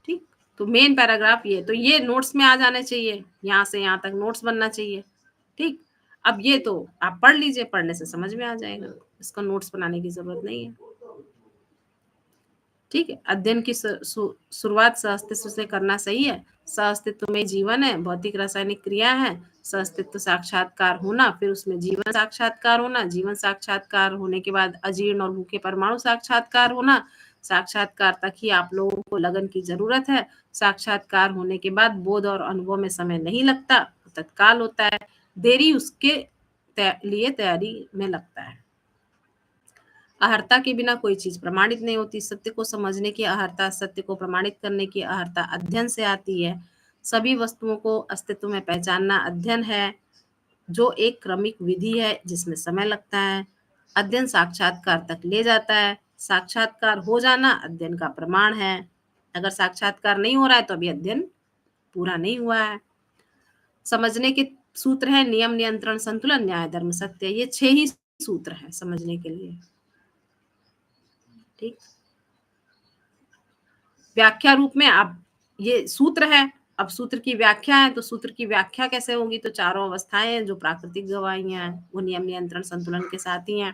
ठीक। तो मेन पैराग्राफ ये, तो ये नोट्स में आ जाने चाहिए, यहाँ से यहाँ तक नोट्स बनना चाहिए, ठीक। अब ये तो आप पढ़ लीजिए, पढ़ने से समझ में आ जाएगा, इसका नोट्स बनाने की जरूरत नहीं है, ठीक है। अध्ययन की शुरुआत सहअस्तित्व से करना सही है। सहअस्तित्व में जीवन है, भौतिक रासायनिक क्रिया है, सहअस्तित्व साक्षात्कार होना, फिर उसमें जीवन साक्षात्कार होना, जीवन साक्षात्कार होने के बाद अजीर्ण और भूखे परमाणु साक्षात्कार होना। साक्षात्कार तक ही आप लोगों को लगन की जरूरत है। साक्षात्कार होने के बाद बोध और अनुभव में समय नहीं लगता, तत्काल होता है। देरी उसके लिए तैयारी में लगता है। अहर्ता के बिना कोई चीज प्रमाणित नहीं होती। सत्य को समझने की अहर्ता, सत्य को प्रमाणित करने की अहर्ता अध्ययन से आती है। सभी वस्तुओं को अस्तित्व में पहचानना अध्ययन है, जो एक क्रमिक विधि है जिसमें समय लगता है। अध्ययन साक्षात्कार तक ले जाता है। साक्षात्कार हो जाना अध्ययन का प्रमाण है। अगर साक्षात्कार नहीं हो रहा है तो अभी अध्ययन पूरा नहीं हुआ है। समझने के सूत्र है नियम, नियंत्रण, संतुलन, न्याय, धर्म, सत्य। ये 6 ही सूत्र है समझने के लिए, ठीक। व्याख्या रूप में अब ये सूत्र है, अब सूत्र की व्याख्या है, तो सूत्र की व्याख्या कैसे होगी? तो चारों अवस्थाएं हैं जो प्राकृतिक गवाहियां हैं वो नियम, नियंत्रण, संतुलन के साथ ही हैं।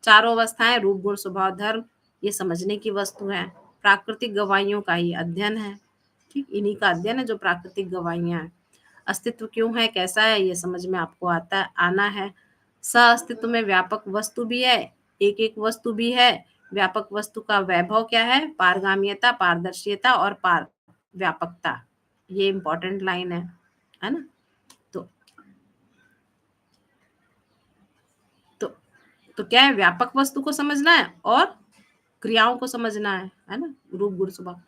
चारों अवस्थाएं रूप गुण स्वभाव धर्म, ये समझने की वस्तु है। प्राकृतिक गवाहियों का ही अध्ययन है, ठीक, इन्हीं का अध्ययन है जो प्राकृतिक गवाहियां हैं। अस्तित्व क्यों है, कैसा है, ये समझ में आपको आना है। सह अस्तित्व में व्यापक वस्तु भी है, एक एक वस्तु भी है, व्यापक वस्तु का वैभव क्या है? पारगाम्यता, पारदर्शिता और पार व्यापकता। ये इंपॉर्टेंट लाइन है ना? तो क्या है? व्यापक वस्तु को समझना है और क्रियाओं को समझना है ना? रूप गुण स्वभाव।